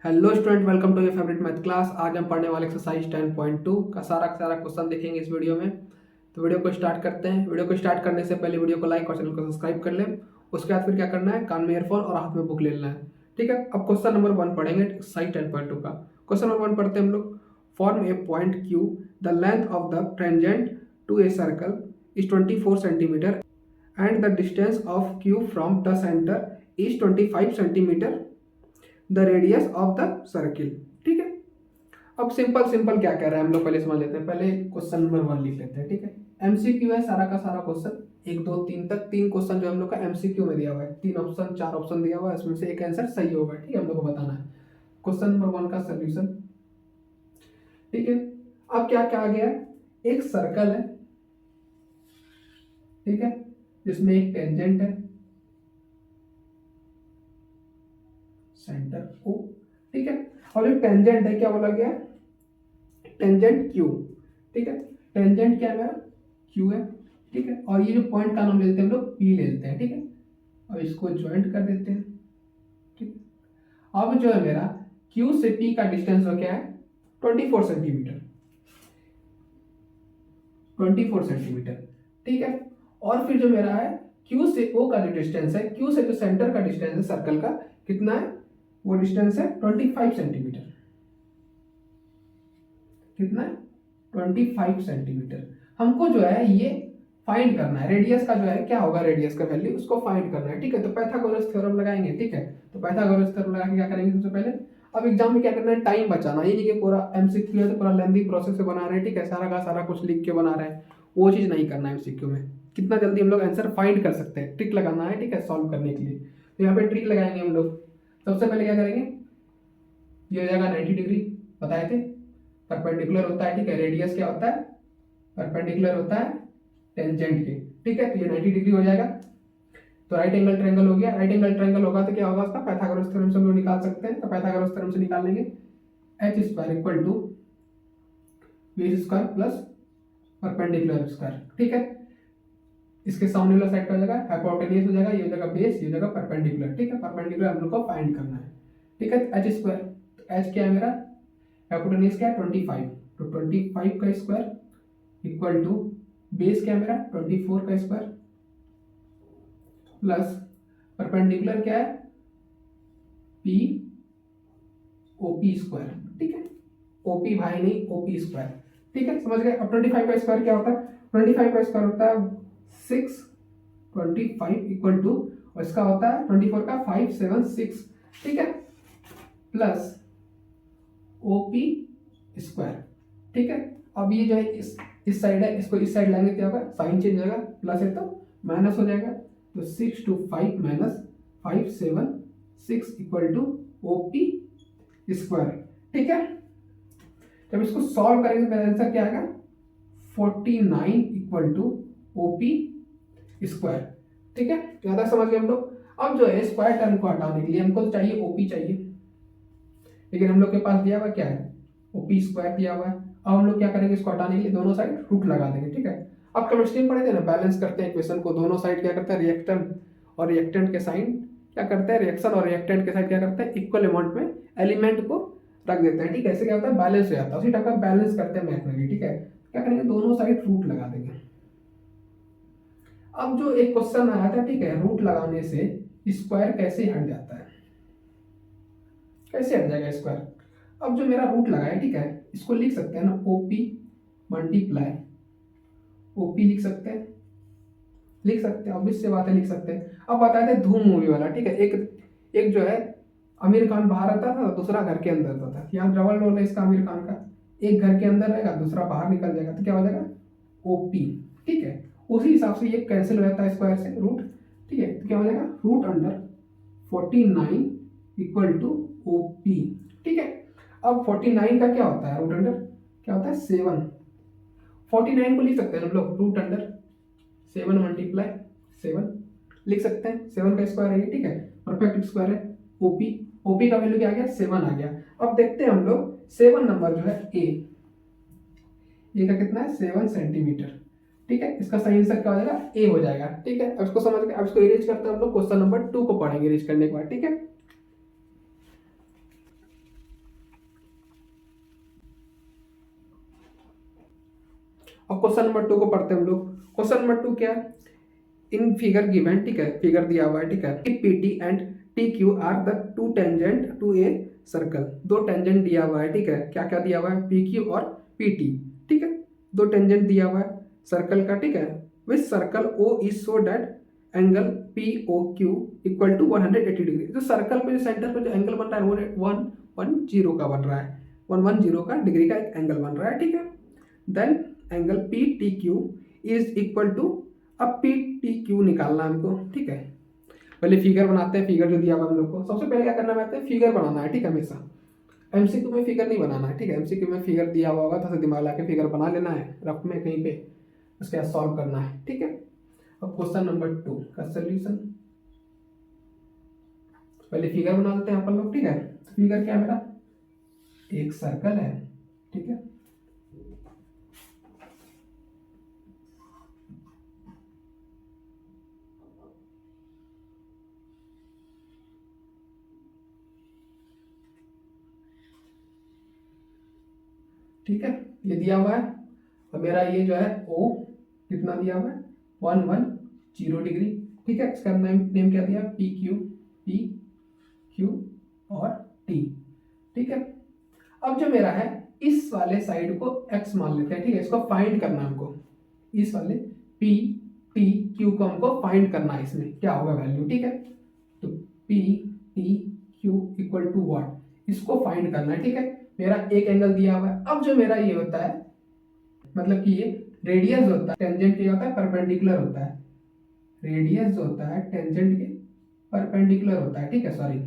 Hello student, welcome to your favourite math class. आज हम पढ़ने वाले एक्सरसाइज 10.2 का सारा क्वेश्चन देखेंगे इस वीडियो में। तो वीडियो को स्टार्ट करते हैं। वीडियो को स्टार्ट करने से पहले वीडियो को लाइक और चैनल को सब्सक्राइब कर लें। उसके बाद फिर क्या करना है, कान में ईयरफोन और हाथ में बुक ले लेना है। ठीक है, अब क्वेश्चन नंबर 1 पढ़ेंगे एक्सरसाइज 10.2 का। क्वेश्चन नंबर 1 पढ़ते हैं हम लोग। From a point Q, the length of the tangent to a circle is 24 centimetre and the distance of q from the center is 25 centimetre, the radius of the circle. ठीक है, अब simple क्या कह रहा है हम लोग पहले समझ लेते हैं। पहले क्वेश्चन नंबर 1 लिख लेते हैं। ठीक है, एमसीक्यू है सारा का सारा क्वेश्चन, 1 2 3 तक 3 क्वेश्चन जो हम लोग का एमसीक्यू में दिया हुआ है। 3 ऑप्शन 4 ऑप्शन दिया हुआ है, इसमें से एक आंसर सही होगा। ठीक है, हम लोग को बताना है क्वेश्चन नंबर 1 का सोल्यूशन। ठीक है, अब क्या क्या आ गया, एक सर्कल है, ठीक है, जिसमें एक टेंजेंट है सेंटर ओ। ठीक है, और जो टेंजेंट है क्या बोला गया, टेंजेंट क्यू। ठीक है, टेंजेंट क्या है, क्यू है। ठीक है, और ये जो पॉइंट का नाम लेते हैं हम लोग पी लेते हैं। ठीक है, अब इसको ज्वाइंट कर देते हैं। ठीक है, अब जो है मेरा क्यू से पी का डिस्टेंस हो क्या है, 24 सेंटीमीटर। 24 सेंटीमीटर। ठीक है, और फिर जो मेरा है क्यू से ओ का जो डिस्टेंस है, क्यू से जो सेंटर का डिस्टेंस है सर्कल का कितना है, वो डिस्टेंस है 25 सेंटीमीटर। कितना है, 25 सेंटीमीटर। हमको जो है ये फाइंड करना है, रेडियस का जो है क्या होगा, रेडियस का वैल्यू उसको फाइंड करना है। ठीक है, तो पाइथागोरस थ्योरम लगाएंगे। ठीक है, तो पाइथागोरस थ्योरम लगा के क्या करेंगे सबसे पहले, अब एग्जाम में क्या करना है, टाइम बचाना। ये नहीं कि पूरा एमसीक्यू है तो पूरा लेंथी प्रोसेस से बना रहे हैं। ठीक है, सारा का सारा कुछ लिख के बना रहे हैं, वो चीज़ नहीं करना है एमसीक्यू में। कितना जल्दी हम लोग आंसर फाइंड कर सकते हैं, ट्रिक लगाना है। ठीक है, सॉल्व करने के लिए तो यहाँ पे ट्रिक लगाएंगे हम लोग। सबसे पहले क्या करेंगे, ये हो जाएगा 90 डिग्री, बताए थे परपेंडिकुलर होता है। ठीक है, रेडियस क्या होता है, परपेंडिकुलर होता है टेंजेंट के। ठीक है, तो ये 90 डिग्री हो जाएगा। तो राइट एंगल ट्रायंगल हो गया। राइट एंगल ट्रायंगल होगा तो क्या होगा, उसका पाइथागोरस थ्योरम से हम लोग निकाल सकते हैं। तो पाइथागोरस थ्योरम से निकाल लेंगे, H square equal to B square plus perpendicular square. ठीक है, इसके सामने वाला साइड का हो जाएगा हाइपोटेन्यूज हो जाएगा, ये हो जाएगा बेस, ये हो जाएगा परपेंडिकुलर। ठीक है, परपेंडिकुलर हम लोग को फाइंड करना है। ठीक है, एच स्क्वायर, तो एच क्या है मेरा, हाइपोटेन्यूज क्या है 25, तो 25 का स्क्वायर इक्वल टू बेस क्या है मेरा 24 का स्क्वायर प्लस परपेंडिकुलर क्या है पी ओपी स्क्वायर। ठीक है, ओपी भाई नहीं, ओपी स्क्वायर। ठीक है, समझ गए। अब 25 का स्क्वायर क्या होता है, 25 का स्क्वायर होता है 625 इक्वल टू, और इसका होता है 24 का 576। ठीक है, प्लस ओपी स्क्वायर। ठीक है, अब ये जो है इस साइड है, इसको इस साइड लाएंगे क्या होगा, साइन चेंज होगा, प्लस है तो माइनस हो जाएगा। तो 6 to 5 minus 576 equal to OP square. ठीक है, जब इसको सॉल्व करेंगे तो मेरा आंसर क्या आएगा, 49 इक्वल टू ओपी स्क्वायर। ठीक है, ज्यादा समझ गए हम लोग। अब जो है स्क्वायर टर्म को हटाने के लिए हमको तो चाहिए ओपी चाहिए, लेकिन हम लोग के पास दिया हुआ क्या है, ओपी स्क्वायर दिया हुआ है। अब हम लोग क्या करेंगे, इसको हटाने के लिए दोनों साइड रूट लगा देंगे। ठीक है, अब केमिस्ट्री में पढ़े थे ना, बैलेंस करते हैं इक्वेशन को, दोनों साइड क्या करते हैं, रिएक्टेंट और रिएक्टेंट के साइन क्या करते हैं, रिएक्शन और रिएक्टेंट के साइड क्या करते हैं, इक्वल अमाउंट में एलिमेंट को रख देते हैं। ठीक है, ऐसे क्या होता है, बैलेंस हो जाता है। उसी टाइप का बैलेंस करते हैं मैथ में भी। ठीक है, क्या करेंगे, दोनों साइड रूट लगा देंगे। अब जो एक क्वेश्चन आया था, ठीक है, रूट लगाने से स्क्वायर कैसे हट जाता है, कैसे हट जाएगा स्क्वायर। अब जो मेरा रूट लगा है, ठीक है, इसको लिख सकते हैं ना, ओपी मल्टीप्लाई ओपी लिख सकते हैं, लिख सकते हैं, ऑब्वियस से बात है, लिख सकते हैं। अब बताए थे धूम मूवी वाला। ठीक है, एक जो है आमिर खान बाहर आता था, दूसरा घर के अंदर आता था। यहाँ डबल रोल है इसका आमिर खान का, एक घर के अंदर रहेगा, दूसरा बाहर निकल जाएगा, तो क्या हो जाएगा ओपी। ठीक है, उसी हिसाब से ये कैंसिल हो जाता है स्क्वायर से रूट। ठीक है, तो क्या हो जाएगा, root under 49 equal to OP. ठीक है, अब 49 का क्या होता है, रूट अंडर क्या होता है 7। 49 को लिख सकते हैं हम लोग, रूट अंडर 7 मल्टीप्लाई 7 लिख सकते हैं। 7 का स्क्वायर है ये। ठीक है, परफेक्ट स्क्वायर है ओपी। ओपी का वैल्यू क्या आ गया, 7 आ गया। अब देखते हैं हम लोग 7 नंबर जो है ए का कितना है, 7 सेंटीमीटर। ठीक है, इसका सही आंसर क्या हो जाएगा, ए हो जाएगा। ठीक है, अब इसको समझ के अब इसको इरेज करते हैं हम लोग, क्वेश्चन नंबर 2 को पढ़ेंगे इरेज करने के बाद। ठीक है, अब क्वेश्चन नंबर 2 को पढ़ते हैं हम लोग। क्वेश्चन नंबर 2 क्या है? इन फिगर गिवन, ठीक है, फिगर दिया हुआ है, ठीक है, P T and T Q are the two tangent to a circle. दो टेंजेंट दिया हुआ है, ठीक है, क्या क्या दिया हुआ है? पी क्यू और पी टी, ठीक है, दो टेंजेंट दिया हुआ है सर्कल का, ठीक है, with circle O is so that angle P O Q equal to 180 degree. जो सर्कल पे जो सेंटर पे जो एंगल बन रहा है वो 110 का बन रहा है, 110 का डिग्री का एक एंगल बन रहा है, ठीक है। Then angle P T Q is equal to, अब पी टी क्यू निकालना है हमको, ठीक है। पहले फिगर बनाते हैं, फिगर जो दिया हुआ हम लोग को, सबसे पहले क्या करना है? फिगर बनाना है, ठीक है, हमेशा। एमसीक्यू में फिगर नहीं बनाना है, ठीक है। एमसीक्यू में फिगर दिया हुआ होगा तो दिमाग लगा के फिगर बना लेना है रफ में कहीं पे, उसके बाद सॉल्व करना है, ठीक है। अब क्वेश्चन नंबर 2 का सोल्यूशन, पहले फिगर बना लेते हैं अपन लोग, ठीक है। फिगर क्या है मेरा? एक सर्कल है, ठीक है, ठीक है, ये दिया हुआ है। और मेरा ये जो है ओ कितना दिया हुआ है? 110 डिग्री, ठीक है। इसका नेम क्या दिया? पी क्यू और टी, ठीक है। अब जो मेरा है इस वाले साइड को x मान लेते हैं, ठीक है, इसको फाइंड करना है हमको। इस वाले पी टी क्यू को हमको फाइंड करना है, इसमें क्या होगा वैल्यू, ठीक है। तो P T Q equal to what, इसको फाइंड करना है, ठीक है। मेरा एक एंगल दिया हुआ है। अब जो मेरा ये होता है, मतलब कि ये रेडियस होता है, टेंजेंट क्या होता है? परपेंडिकुलर होता है। रेडियस जो होता है टेंजेंट के परपेंडिकुलर होता है, ठीक है, सॉरी,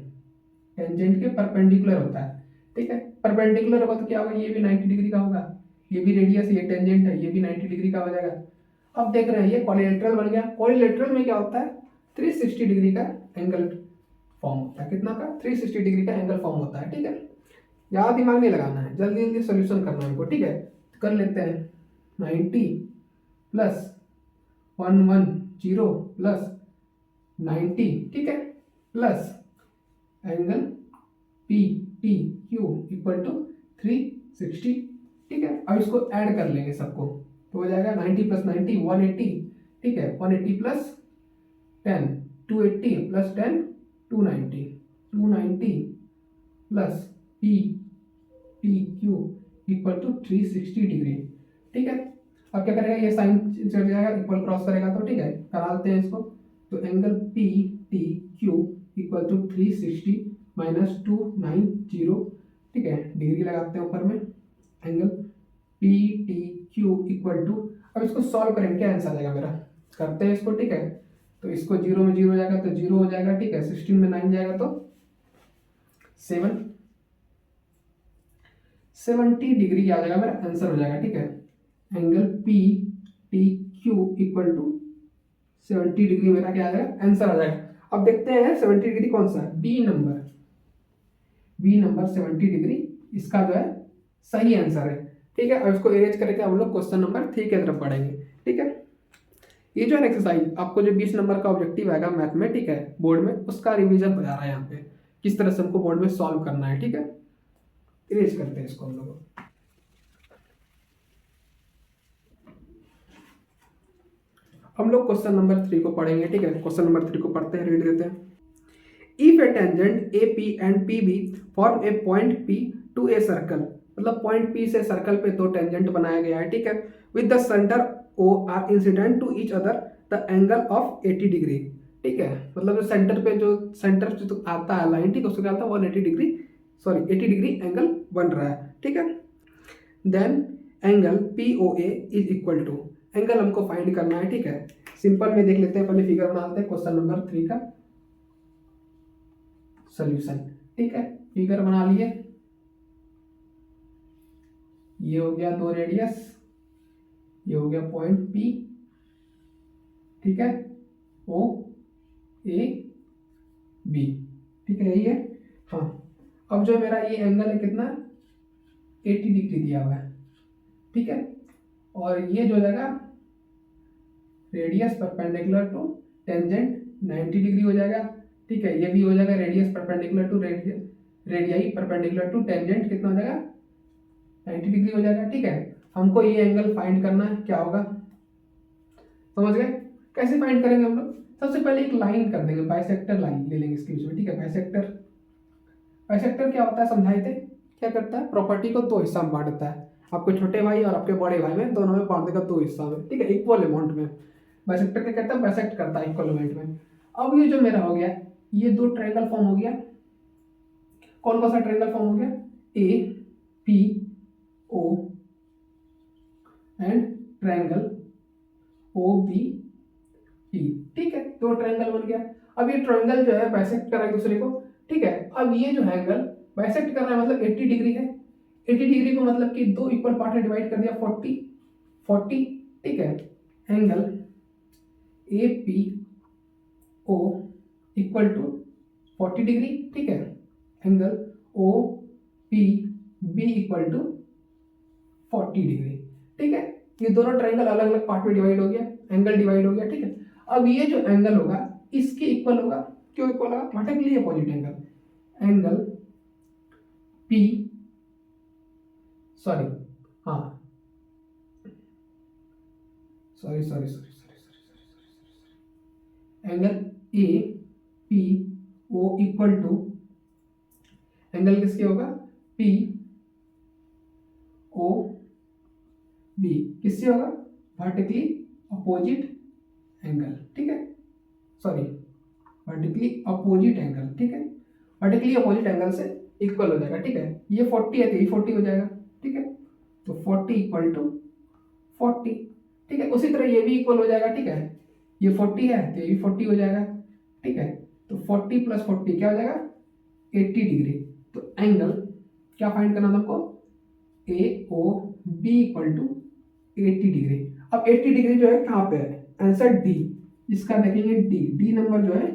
टेंजेंट के परपेंडिकुलर होता है, ठीक है। परपेंडिकुलर होगा तो क्या होगा? ये भी 90 डिग्री का होगा, ये भी रेडियस, ये टेंजेंट है, ये भी 90 डिग्री का हो जाएगा। अब देख रहे हैं ये कॉलीलेटरल बन गया। कॉलीलेटरल में क्या होता है? 360 डिग्री का एंगल फॉर्म होता है। कितना का? 360 डिग्री का एंगल फॉर्म होता है, ठीक है। ज़्यादा दिमाग नहीं लगाना है, जल्दी जल्दी सोल्यूशन करना है हमको, ठीक है। कर लेते हैं 90 प्लस 110 प्लस 90, ठीक है, plus angle P T Q equal to 360, ठीक है। अब इसको ऐड कर लेंगे सबको, तो हो जाएगा 90 प्लस 90 180, ठीक है, 180 plus 10 280 plus 10 290, 290 plus P T Q equal to 360 degree, ठीक है। अब क्या करेगा? ये साइन चढ़ जाएगा, इक्वल क्रॉस करेगा, तो ठीक है, करा लेते हैं इसको। तो angle P T Q equal to 360 minus 290, ठीक है, डिग्री लगाते हैं ऊपर में। Angle P T Q equal to, अब इसको सॉल्व करेंगे, क्या आंसर आएगा मेरा? करते हैं इसको, ठीक है। तो इसको 0 में 0 हो जाएगा तो 0 हो जाएगा, ठीक है। 16 में 9 जाएगा तो 70 डिग्री आ जाएगा, मेरा आंसर हो जाएगा, ठीक है। Angle P T Q equal to 70 degree मेरा क्या आ जाएगा? आंसर आ जाएगा। अब देखते हैं 70 डिग्री कौन सा है? बी नंबर 70 डिग्री इसका जो है सही आंसर है, ठीक है। और इसको इरेज करके हम लोग क्वेश्चन नंबर 3 की तरफ बढ़ेंगे, ठीक है। ये जो है एक्सरसाइज आपको जो 20 नंबर का ऑब्जेक्टिव आएगा मैथ में, ठीक है, बोर्ड में, उसका रिवीजन हो जा रहा है यहाँ पे, किस तरह से हमको बोर्ड में सॉल्व करना है, ठीक है। इरेज करते हैं इसको हम लोग। हम लोग क्वेश्चन नंबर 3 को पढ़ेंगे, ठीक है। क्वेश्चन नंबर 3 को पढ़ते हैं, रीड देते हैं। If a tangent A P and P B from a point P to a circle, मतलब पॉइंट पी से सर्कल पे दो टेंजेंट बनाया गया है, ठीक है, with the centre O are incident to each other the angle of 80 degree, ठीक है। मतलब जो सेंटर से तो आता है लाइन, ठीक है, उसको क्या आता है? 180 डिग्री, सॉरी 80 डिग्री एंगल बन रहा है, ठीक है। Then angle P O A is equal to, angle हमको फाइंड करना है, ठीक है। सिंपल में देख लेते हैं, पहले फिगर बना लेते हैं क्वेश्चन नंबर 3 का सॉल्यूशन, ठीक है। फिगर बना लिए, ये हो गया दो रेडियस, ये हो गया पॉइंट पी, ठीक है, ओ ए बी, ठीक है, यही है। हाँ, अब जो मेरा ये एंगल है कितना? 80 डिग्री दिया हुआ है, ठीक है। और ये जो जाएगा radius perpendicular to tangent 90 degree हो जाएगा, ठीक है। ये भी हो जाएगा radius perpendicular to radii perpendicular to tangent, कितना हो जाएगा? 90 डिग्री हो जाएगा, ठीक है। हमको ये एंगल फाइंड करना है, क्या होगा, समझ गए। कैसे फाइंड करेंगे हम लोग, सबसे पहले एक लाइन कर देंगे, बाइसेक्टर लाइन ले लेंगे इसके बीच में, ठीक है। बाइसेक्टर, बाइसेक्टर क्या होता है समझाए थे, क्या करता है, प्रॉपर्टी को दो हिस्सा में बांटता है, आपके छोटे भाई और आपके बड़े भाई में, दोनों में बांट देगा दो हिस्सा में, ठीक है, इक्वल अमाउंट में। बाइसेक्टर क्या करता है, बाइसेक्ट करता है इक्वल अमाउंट में। अब ये जो मेरा हो गया, ये दो ट्रायंगल फॉर्म हो गया, कौन कौन सा ट्रायंगल फॉर्म हो गया, A P O and triangle O B P, ठीक है, दो ट्रायंगल बन गया। अब ये ट्रायंगल जो है बाइसेक्ट कर रहा है एक दूसरे को, ठीक है। अब ये जो है एंगल बाइसेक्ट कर रहा है मतलब 80 डिग्री है, 80 डिग्री को मतलब कि दो इक्वल पार्ट में डिवाइड कर दिया, 40 40, ठीक है। Angle A P O equal to 40 degree, ठीक है। Angle O P B equal to 40 degree, ठीक है। ये दोनों ट्रायंगल अलग अलग पार्ट में डिवाइड हो गया, एंगल डिवाइड हो गया, ठीक है। अब ये जो एंगल होगा इसके इक्वल होगा, क्यों इक्वल होगा, vertically opposite angle, angle P sorry हाँ sorry sorry sorry angle A P O equal to angle किसके होगा, पी ओ बी किससे होगा, वर्टिकली अपोजिट एंगल, ठीक है, सॉरी वर्टिकली अपोजिट एंगल, ठीक है, वर्टिकली अपोजिट एंगल से इक्वल हो जाएगा, ठीक है। ये 40 है तो ये 40 हो जाएगा, ठीक है। तो 40 इक्वल टू 40, ठीक है। उसी तरह ये भी इक्वल हो जाएगा, ठीक है, ये 40 है तो ये भी 40 हो जाएगा, ठीक है। तो 40 प्लस 40 क्या हो जाएगा, 80 डिग्री। तो एंगल क्या फाइंड करना था हमको, A O B equal to 80 degree. अब 80 डिग्री जो है कहाँ पे है, आंसर डी, इसका देखेंगे डी, डी नंबर जो है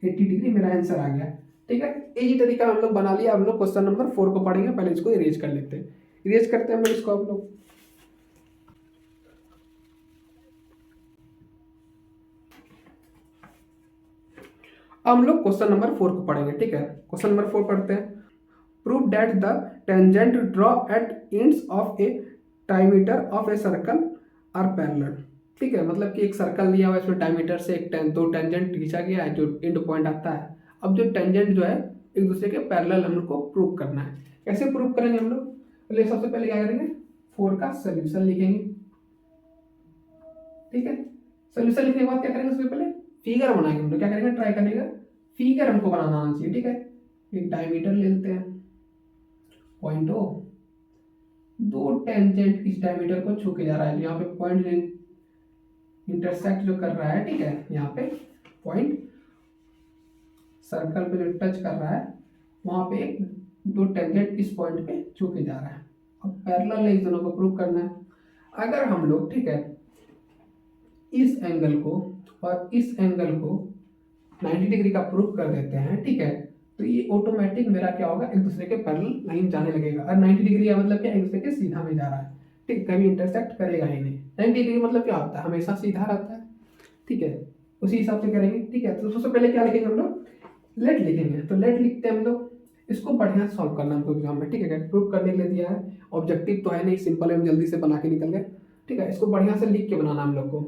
80 डिग्री मेरा आंसर आ गया, ठीक है। यही तरीका हम लोग बना लिया। हम लोग क्वेश्चन नंबर 4 को पढ़ेंगे, पहले इसको इरेज कर लेते हैं, इरेज करते हैं हम लोग इसको। हम लोग अब हम लोग क्वेश्चन नंबर 4 को पढ़ेंगे, ठीक है। क्वेश्चन नंबर 4 पढ़ते हैं। Prove that the tangent draw at ends of a diameter of a circle are parallel, ठीक है। मतलब कि एक सर्कल दिया हुआ है, इसमें डायमीटर से दो टेंजेंट खींचा गया है, जो एंड पॉइंट आता है। अब जो टेंजेंट जो है एक दूसरे के पैरेलल हम लोग को प्रूव करना है। कैसे प्रूव करेंगे हम लोग, पहले सबसे पहले क्या करेंगे, 4 का सोल्यूशन लिखेंगे, ठीक है। सोल्यूशन लिखने के बाद क्या करेंगे, उसके पहले फिगर बनाएंगे हम लोग, क्या करेंगे, ट्राई करेंगे, फिगर हमको बनाना आना चाहिए, ठीक है। एक डायमीटर ले लेते हैं, पॉइंट ओ, दो टेंजेंट इस डायमीटर को छू के जा रहा है, यहाँ पे पॉइंट इंटरसेक्ट जो कर रहा है, ठीक है, यहाँ पे पॉइंट सर्कल पे जो टच कर रहा है वहां पे एक दो टेंजेंट इस पॉइंट पे छू के जा रहा है। अब पैरेलल है, इस दोनों को प्रूव करना है। अगर हम लोग, ठीक है, इस एंगल को और इस एंगल को 90 डिग्री का प्रूव कर देते हैं, ठीक है, तो ये ऑटोमेटिक मेरा क्या होगा, एक दूसरे के पैरेलल लाइन जाने लगेगा। और 90 डिग्री का मतलब क्या, एक दूसरे के सीधा में जा रहा है, ठीक, कभी इंटरसेक्ट करेगा ही नहीं। 90 डिग्री मतलब क्या होता है, हमेशा सीधा रहता है, ठीक है। उसी हिसाब से करेंगे, ठीक है। तो सबसे पहले क्या लिखेंगे हम लोग, लेट लिखेंगे। तो लेट लिखते हैं हम लोग, इसको बढ़िया सॉल्व करना हमको एग्जाम में, ठीक है। प्रूव करने के लिए दिया है, ऑब्जेक्टिव तो है नहीं, सिंपल है, हम जल्दी से बना के निकल गए, ठीक है। इसको बढ़िया से लिख के बनाना हम लोग को,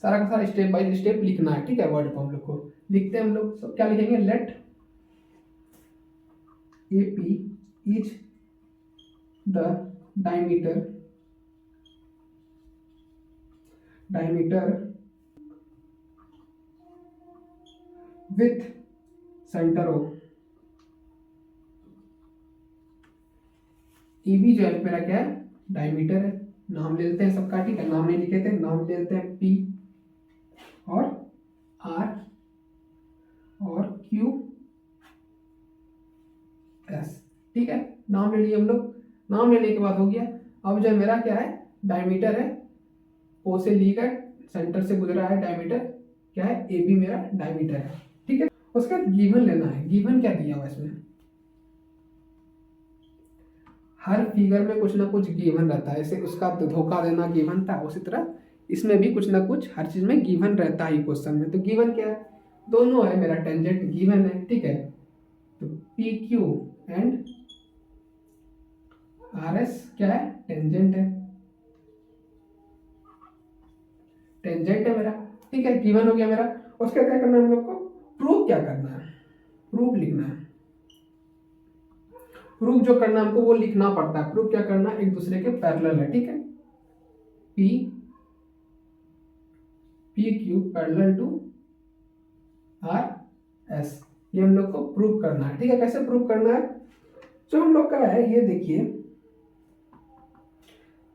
सारा का सारा स्टेप बाय स्टेप लिखना है, ठीक है। वर्ड को हम लोग को लिखते हैं, हम लोग सब क्या लिखेंगे, let A P is the diameter with centre O. A B जो है मेरा क्या है, डायमीटर है। नाम ले लेते हैं सबका, ठीक है, नाम नहीं लिखे थे, नाम ले लेते हैं पी और आर और क्यू एस, ठीक है। नाम ले लिए हम लोग, नाम लेने के बाद हो गया। अब जो मेरा क्या है, डायमीटर है, ओ से लीकर सेंटर से गुजरा है डायमीटर, क्या है, ए बी मेरा डायमीटर है, ठीक है। उसका गिवन लेना है, गिवन क्या दिया हुआ इसमें, हर फिगर में कुछ ना कुछ गिवन रहता है, जैसे उसका धोखा देना गिवन था, उसी तरह इसमें भी कुछ ना कुछ हर चीज में गिवन रहता है क्वेश्चन में। तो गिवन क्या है, दोनों है, मेरा टेंजेंट गिवन है, ठीक है। तो P Q and R S क्या है, टेंजेंट है, है, गिवन हो गया मेरा। उसका क्या करना है हम लोग को, प्रूफ क्या करना है, प्रूफ लिखना है। प्रूफ जो करना है हमको वो लिखना पड़ता है। प्रूफ क्या करना है, एक दूसरे के पैरेलल है, ठीक है। P P Q parallel to R S, ये हम लोग को प्रूफ करना है, ठीक है। कैसे प्रूफ करना है, जो हम लोग का है ये देखिए,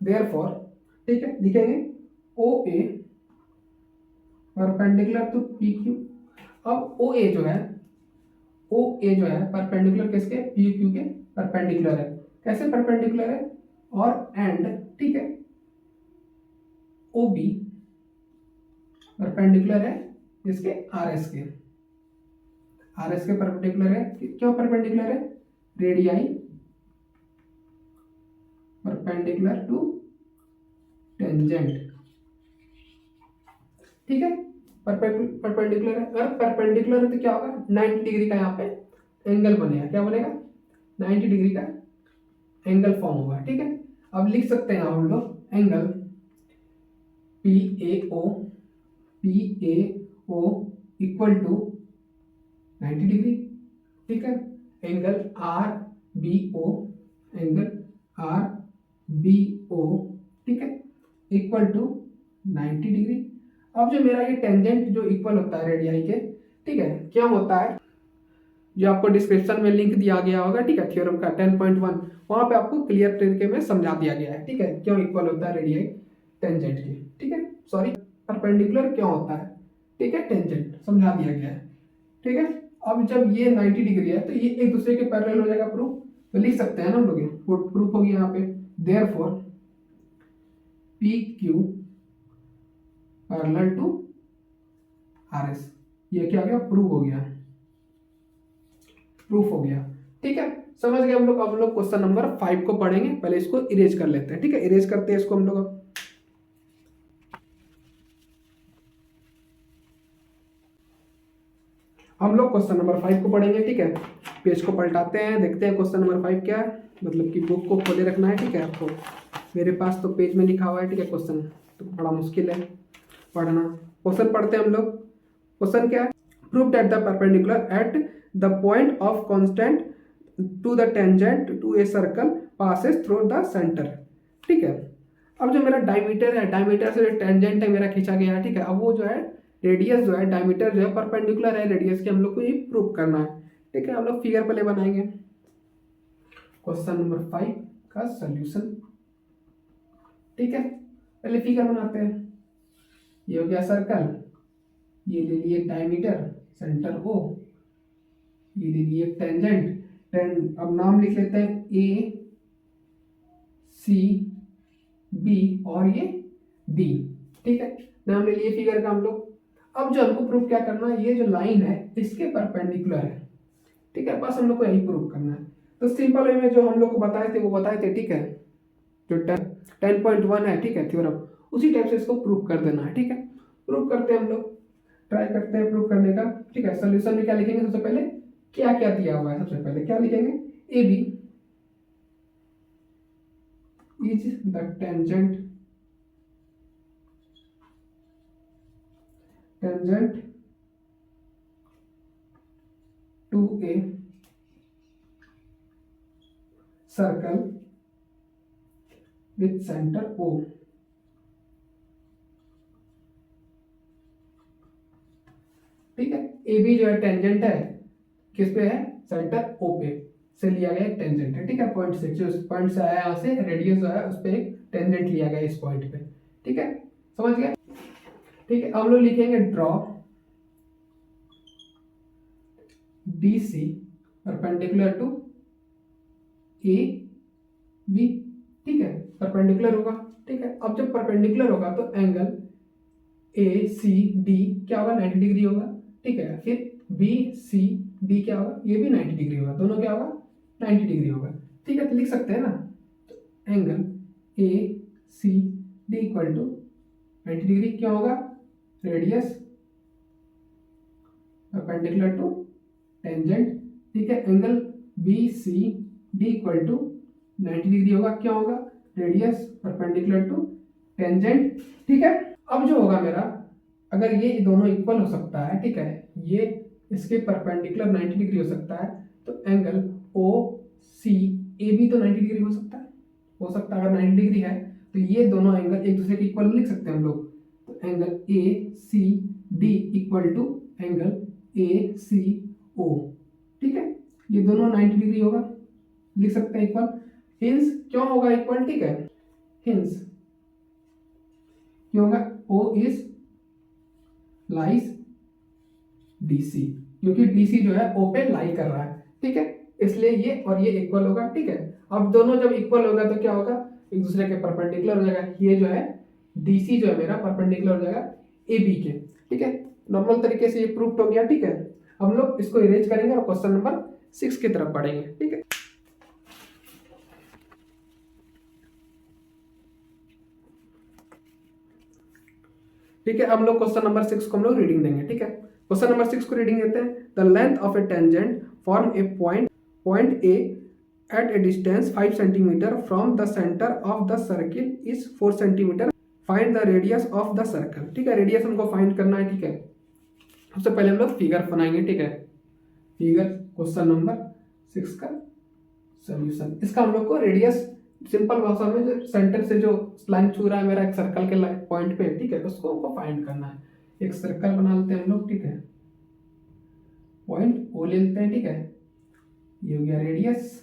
देयरफॉर, ठीक है, लिखेंगे ओ ए परपेंडिकुलर टू पी क्यू। अब ओ ए जो है, ओ ए जो है परपेंडिकुलर किसके, पी क्यू के परपेंडिकुलर है। कैसे परपेंडिकुलर है, और एंड, ठीक है, ओ बी परपेंडिकुलर है इसके आर एस के, आर एस के परपेंडिकुलर है। क्यों परपेंडिकुलर है, रेडियाई परपेंडिकुलर टू टेंजेंट, ठीक है। परपेंडिकुलर है, अगर परपेंडिकुलर है तो क्या होगा, 90 डिग्री का यहाँ पे एंगल बनेगा। क्या बनेगा, 90 डिग्री का एंगल फॉर्म होगा, ठीक है। अब लिख सकते हैं हम लोग angle P A O equal to 90 degree, ठीक है। Angle R B O, angle R B O, ठीक है, इक्वल टू 90 डिग्री। अब जो मेरा ये टेंजेंट जो इक्वल होता है रेडियाई के, ठीक है, क्या होता है, जो आपको डिस्क्रिप्शन में लिंक दिया गया होगा, ठीक है, थ्योरम का 10.1, वहां पे आपको क्लियर तरीके में समझा दिया गया है, ठीक है, क्यों इक्वल होता है रेडियाई टेंजेंट के, ठीक है, सॉरी परपेंडिकुलर क्यों होता है, ठीक है, टेंजेंट समझा दिया गया है, ठीक है। अब जब ये 90 डिग्री है तो ये एक दूसरे के पैरेलल हो जाएगा प्रूफ, तो लिख सकते हैं ना हम लोग, प्रूफ होगी यहाँ पे, therefore P Q parallel to R S, ये क्या हो गया, प्रूफ हो गया, प्रूफ हो गया, ठीक है। समझ गए हम लोग। अब हम लोग क्वेश्चन नंबर 5 को पढ़ेंगे, पहले इसको इरेज कर लेते हैं, ठीक है, इरेज करते हैं इसको हम लोग। हम लोग क्वेश्चन नंबर 5 को पढ़ेंगे, ठीक है। पेज को पलटाते हैं, देखते हैं क्वेश्चन नंबर 5 क्या है, मतलब कि बुक को खोले रखना है, ठीक है आपको। मेरे पास तो पेज में लिखा हुआ है, ठीक है, क्वेश्चन तो बड़ा मुश्किल है पढ़ना। क्वेश्चन पढ़ते हैं हम लोग। क्वेश्चन क्या है, prove that the perpendicular at the point of constant to the tangent to a circle passes through the centre, ठीक है। अब जो मेरा डायमीटर है, डायमीटर से जो टेंजेंट है मेरा खींचा गया है, ठीक है। अब वो जो है रेडियस जो है, डायमीटर जो है परपेंडिकुलर है रेडियस के, हम लोग को ये प्रूव करना है, ठीक है। हम लोग फिगर पहले बनाएंगे। क्वेश्चन नंबर 5 का सॉल्यूशन, ठीक है, पहले फिगर बनाते हैं। ये हो गया सर्कल, ये ले लिए डायमीटर, सेंटर ओ, ये ले लिए टेंजेंट, अब नाम लिख लेते हैं ए सी बी और ये डी, ठीक है, नाम ले लिए फिगर का हम लोग। अब जो हमको प्रूफ क्या करना है, ये जो लाइन है इसके परपेंडिकुलर है, ठीक है, बस हम लोग को यही प्रूफ करना है। तो सिंपल वे में जो हम लोग को बताए थे वो बताए थे, ठीक है, जो 10.1 है, ठीक है, थ्योरम, उसी टाइप से इसको प्रूफ कर देना है, ठीक है। प्रूफ करते हैं हम लोग, ट्राई करते हैं प्रूफ करने का, ठीक है। सोल्यूशन में क्या लिखेंगे, सबसे पहले क्या क्या दिया हुआ है, सबसे पहले क्या लिखेंगे, A B is the tangent to a circle with centre O, ठीक है। ए बी जो है टेंजेंट है, किस पे है, सेंटर ओ पे से लिया गया टेंजेंट है, ठीक है, पॉइंट से, जो पॉइंट से आया यहाँ से रेडियस जो है उस पे एक टेंजेंट लिया गया इस पॉइंट पे, ठीक है, समझ गए, ठीक है। अब लोग लिखेंगे draw D C perpendicular to A B, ठीक है, परपेंडिकुलर होगा, ठीक है। अब जब परपेंडिकुलर होगा तो एंगल ए सी डी क्या होगा, 90 डिग्री होगा, ठीक है। फिर बी सी डी क्या होगा, ये भी 90 डिग्री होगा, दोनों क्या होगा, 90 डिग्री होगा, ठीक है। तो लिख सकते हैं ना, तो angle A C D equal to 90 degree क्या होगा, रेडियस परपेंडिकुलर टू टेंजेंट, ठीक है। Angle B C D equal to 90 degree होगा, क्या होगा, रेडियस परपेंडिकुलर टू टेंजेंट, ठीक है। अब जो होगा मेरा, अगर ये दोनों इक्वल हो सकता है, ठीक है, ये इसके परपेंडिकुलर 90 डिग्री हो सकता है, तो angle O C A B तो 90 डिग्री हो सकता है, अगर 90 डिग्री है तो ये दोनों एंगल एक दूसरे के इक्वल लिख सकते हैं हम लोग। तो angle A C D equal to angle A C O, ठीक है, ये दोनों 90 डिग्री होगा, लिख सकते हैं इक्वल। हिंस क्यों होगा इक्वल, ठीक है, हिंस क्यों होगा, ओ इज लाइज डीसी, क्योंकि डीसी जो है ओ पे लाई कर रहा है, ठीक है, इसलिए ये और ये इक्वल होगा, ठीक है। अब दोनों जब इक्वल होगा तो क्या होगा, एक दूसरे के परपेंडिकुलर हो जाएगा, ये जो है डीसी जो है मेरा परपेंडिकुलर हो जाएगा ए बी के, ठीक है। नॉर्मल तरीके से ये प्रूफ हो गया, ठीक है। हम लोग इसको इरेज करेंगे और क्वेश्चन नंबर 6 की तरफ पढ़ेंगे, ठीक है। ठीक है, हम लोग क्वेश्चन नंबर 6 को हम लोग रीडिंग देंगे, ठीक है। क्वेश्चन नंबर 6 को रीडिंग देते हैं। The length of a tangent from a point A at a distance 5 centimetre from the centre of the circle is 4 centimetre, find the radius of the circle, ठीक है। Radius हमको find करना है, ठीक है। सबसे पहले हम लोग फिगर बनाएंगे, ठीक है। फिगर क्वेश्चन नंबर 6 का सोल्यूशन, इसका हम लोग को रेडियस सिंपल भाषा में जो सेंटर से जो लाइन छू रहा है मेरा एक सर्कल के पॉइंट पे, ठीक है, उसको हमको फाइंड करना है। एक सर्कल बना लेते हैं हम लोग, ठीक है, पॉइंट ओ ले लेते हैं, ठीक है। ये हो गया रेडियस,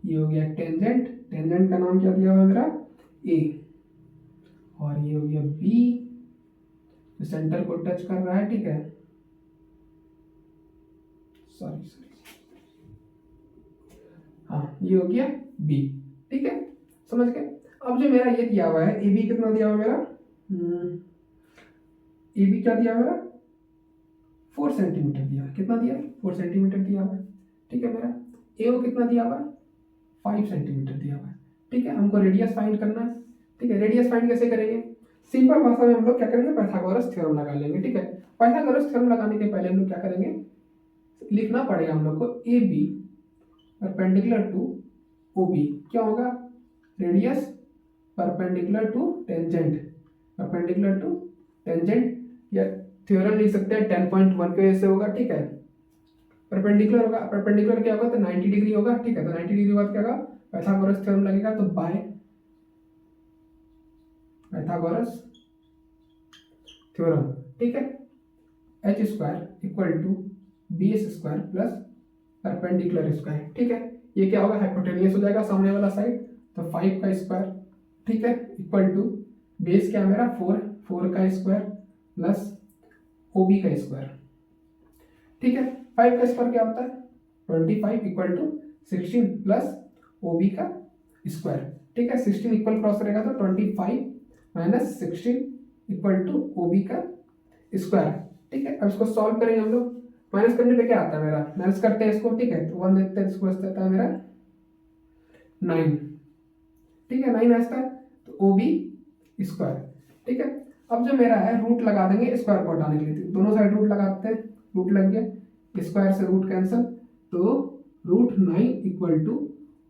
ये हो गया टेंजेंट, टेंजेंट का नाम क्या दिया हुआ है मेरा ए, और ये हो गया बी जो सेंटर को टच कर रहा है, ठीक है, सॉरी हाँ, ये हो गया बी, ठीक है, समझ गए। अब जो मेरा ये दिया हुआ है ए बी, कितना दिया हुआ मेरा, ए बी क्या दिया मेरा 4 सेंटीमीटर दिया, कितना दिया 4 सेंटीमीटर दिया हुआ है, ठीक है। मेरा ए ओ कितना दिया हुआ है 5 सेंटीमीटर दिया हुआ है, ठीक है। हमको रेडियस फाइंड करना है, ठीक है। रेडियस फाइंड कैसे करेंगे, सिंपल भाषा में हम लोग क्या करेंगे, पाइथागोरस थ्योरम लगा लेंगे, ठीक है। पाइथागोरस थ्योरम लगाने के पहले हम लोग क्या करेंगे, लिखना पड़ेगा हम लोग को A B perpendicular to O B, क्या होगा, radius perpendicular to tangent, perpendicular to tangent, या थ्योरम लिख सकते हैं 10.1 के वजह से होगा, ठीक है। परपेंडिकुलर होगा, परपेंडिकुलर क्या होगा, तो 90 डिग्री होगा, ठीक है। तो 90 डिग्री बाद क्या होगा, पाइथागोरस थ्योरम लगेगा, तो बाय पाइथागोरस थ्योरम, ठीक है, H square equal to B S square plus perpendicular square, ठीक है। ये क्या होगा, हाइपोटेनियस हो जाएगा सामने वाला साइड, तो 5 का स्क्वायर, ठीक है, इक्वल टू बेस क्या मेरा 4 का स्क्वायर प्लस ओ बी का स्क्वायर, ठीक है। 5 का स्क्वायर क्या होता है 25 equal to 16 plus O B का स्क्वायर, ठीक है। 16 इक्वल क्रॉस रहेगा तो 25 minus 16 equal to O B का स्क्वायर, ठीक है। अब इसको सॉल्व करेंगे हम लोग, माइनस करने पे क्या आता है मेरा, माइनस करते हैं इसको, ठीक है, तो 1 देखते हैं, इसको आता है मेरा 9, ठीक है, 9 आता है, तो ओ बी स्क्वायर, ठीक है। अब जो मेरा है रूट लगा देंगे स्क्वायर को हटाने के लिए, दोनों साइड रूट लगाते हैं, रूट लग गया, स्क्वायर से रूट कैंसिल, तो √9 इक्वल टू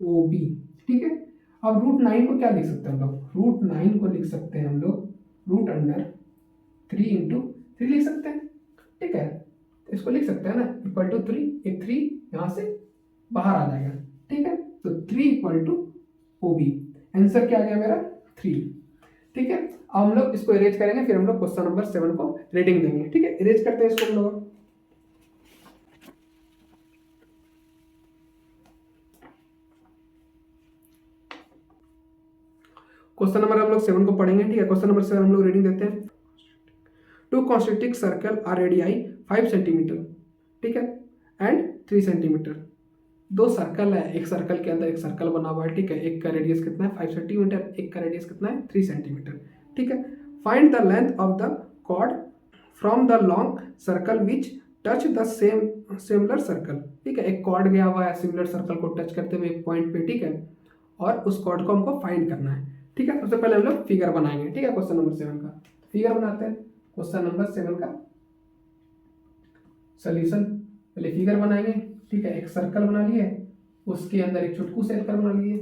ओ बी, ठीक है। अब √9 को क्या लिख सकते हैं हम लोग, √9 को लिख सकते हैं हम लोग रूट अंडर 3 इंटू 3 लिख सकते हैं, ठीक है। इसको लिख सकते हैं ना, इक्वल टू 3, एक 3 यहाँ से बाहर आ जाएगा, ठीक है। तो 3 equal to O B, answer क्या आ गया मेरा 3, ठीक है। अब हम लोग इसको इरेज करेंगे, फिर हम लोग क्वेश्चन नंबर 7 को रेटिंग देंगे, ठीक है। इरेज करते हैं इसको हम लोग, क्वेश्चन नंबर हम लोग 7 को पढ़ेंगे, ठीक है। क्वेश्चन नंबर 7 हम लोग रीडिंग देते हैं। 2 concentric circle are radii 5 centimetre, ठीक है, एंड 3 सेंटीमीटर। 2 सर्कल है, एक सर्कल के अंदर एक सर्कल बना हुआ है, ठीक है। एक का रेडियस कितना है 5 सेंटीमीटर, एक का रेडियस कितना है 3 सेंटीमीटर, ठीक है। Find the length of the chord from the long circle which touch the similar circle, ठीक है। एक कॉर्ड गया हुआ है सिमिलर सर्कल को टच करते हुए एक पॉइंट पे, ठीक है, और उस कॉर्ड को हमको फाइंड करना है, ठीक है। सबसे पहले हम लोग फिगर बनाएंगे, ठीक है, क्वेश्चन नंबर 7 का फिगर बनाते हैं। क्वेश्चन नंबर 7 का सॉल्यूशन, पहले फिगर बनाएंगे, ठीक है। एक सर्कल बना लिए, उसके अंदर एक छोटकू सर्कल बना लिए,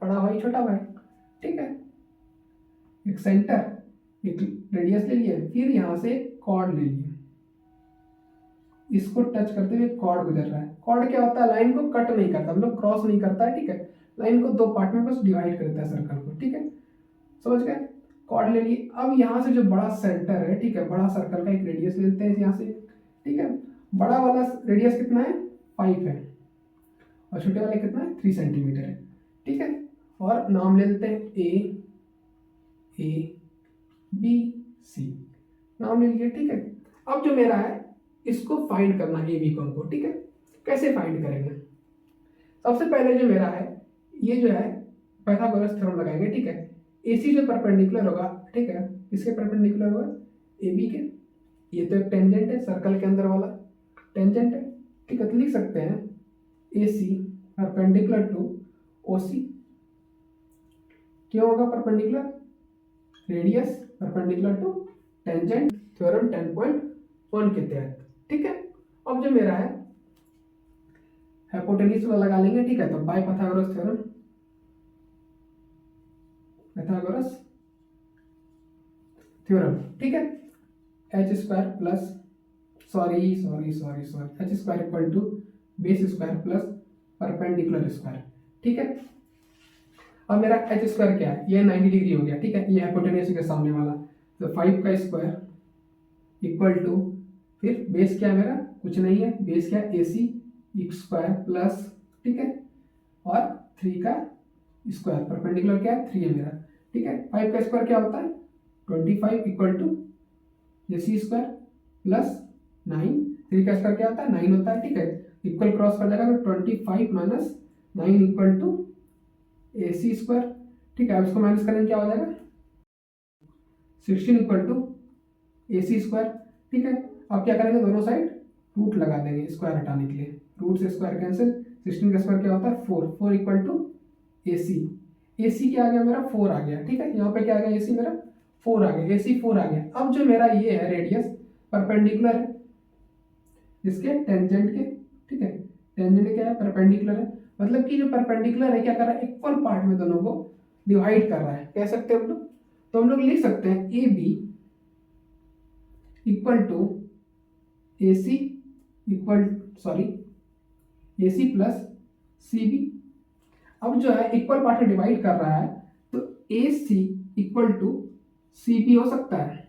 बड़ा भाई छोटा भाई, ठीक है, एक सेंटर, एक रेडियस ले लिए, फिर यहाँ से एक कॉर्ड ले लिए, इसको टच करते हुए कॉर्ड गुजर रहा है। कॉर्ड क्या होता है, लाइन को कट नहीं करता, मतलब क्रॉस नहीं करता है, ठीक है, लाइन को दो पार्ट में बस डिवाइड करता है सर्कल को, ठीक है, समझ गए। कॉर्ड ले लिए। अब यहाँ से जो बड़ा सेंटर है, ठीक है, बड़ा सर्कल का एक रेडियस लेते हैं यहाँ से, ठीक है, बड़ा वाला रेडियस कितना है 5 है और छोटे वाले कितना है 3 सेंटीमीटर है, ठीक है, और नाम ले लेते हैं ए बी सी, नाम ले लिए, ठीक है। अब जो मेरा है इसको फाइंड करना है ए बी को हमको, ठीक है। कैसे फाइंड करेंगे, सबसे पहले जो मेरा है ये जो है पाइथागोरस थ्योरम लगाएंगे, ठीक है। एसी जो परपेंडिकुलर होगा, ठीक है, इसके परपेंडिकुलर होगा ए बी के, ये तो एक टेंजेंट है सर्कल के अंदर वाला टेंजेंट है, ठीक है, तो लिख सकते हैं ए सी परपेंडिकुलर टू ओ सी। क्यों होगा perpendicular, radius perpendicular to tangent, theorem 10.1 के तहत, ठीक है। अब जो मेरा है हाइपोटेन्यूज वाला लगा लेंगे, ठीक है, तो by Pythagoras theorem, Pythagoras theorem, ठीक है, H square plus sorry H square equal to base square plus perpendicular square, ठीक है। अब मेरा एच स्क्वायर क्या है, ये 90 डिग्री हो गया, ठीक है, ये हाइपोटेन्यूज के सामने वाला, तो 5 का स्क्वायर इक्वल टू, फिर बेस क्या है मेरा, कुछ नहीं है, बेस क्या है ए सी स्क्वायर प्लस, ठीक है, और 3 का स्क्वायर, परपेंडिकुलर क्या है 3 है मेरा, ठीक है। 5 का स्क्वायर क्या होता है 25 equal to A C square plus 9, 3 का स्क्वायर क्या होता है 9 होता है, ठीक है, इक्वल क्रॉस कर जाएगा तो 25 minus 9 equal to A C square, ठीक है। अब इसको माइनस करेंगे क्या हो जाएगा 16 equal to A C square, ठीक है। अब क्या करेंगे दोनों साइड रूट लगा देंगे स्क्वायर हटाने के लिए, रूट से स्क्वायर कैंसिल, 16 का स्क्वायर क्या होता है 4 इक्वल टू ए सी क्या आ गया मेरा 4 आ गया, ठीक है, यहाँ पे क्या आ गया ए सी मेरा 4 आ गया, ए सी 4 आ गया। अब जो मेरा ये है रेडियस परपेंडिकुलर है इसके टेंजेंट के, ठीक है, टेंजेंट क्या है परपेंडिकुलर है, मतलब कि जो परपेंडिकुलर है क्या कर रहा है इक्वल पार्ट में दोनों को डिवाइड कर रहा है, कह सकते हैं हम लोग। तो हम लोग लिख सकते हैं A B equal to A C A C plus C B. अब जो है इक्वल पार्ट में डिवाइड कर रहा है, तो ए सी इक्वल टू सी बी हो सकता है,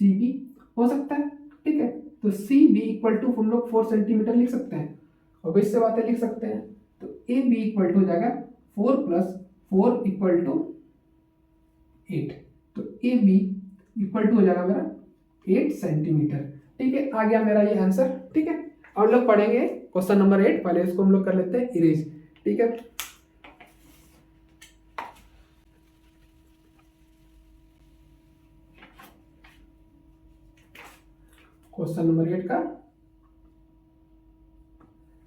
सी बी हो सकता है, ठीक है, तो सी बी इक्वल टू हम लोग 4 सेंटीमीटर लिख सकते हैं, और इससे बातें लिख सकते हैं, तो ए बी इक्वल टू हो जाएगा 4 प्लस 4 इक्वल टू 8, तो ए बी इक्वल टू हो जाएगा मेरा 8 सेंटीमीटर, ठीक है, आ गया मेरा ये आंसर, ठीक है। अब लोग पढ़ेंगे क्वेश्चन नंबर 8, पहले इसको हम लोग कर लेते हैं इरेज, ठीक है। क्वेश्चन नंबर 8 का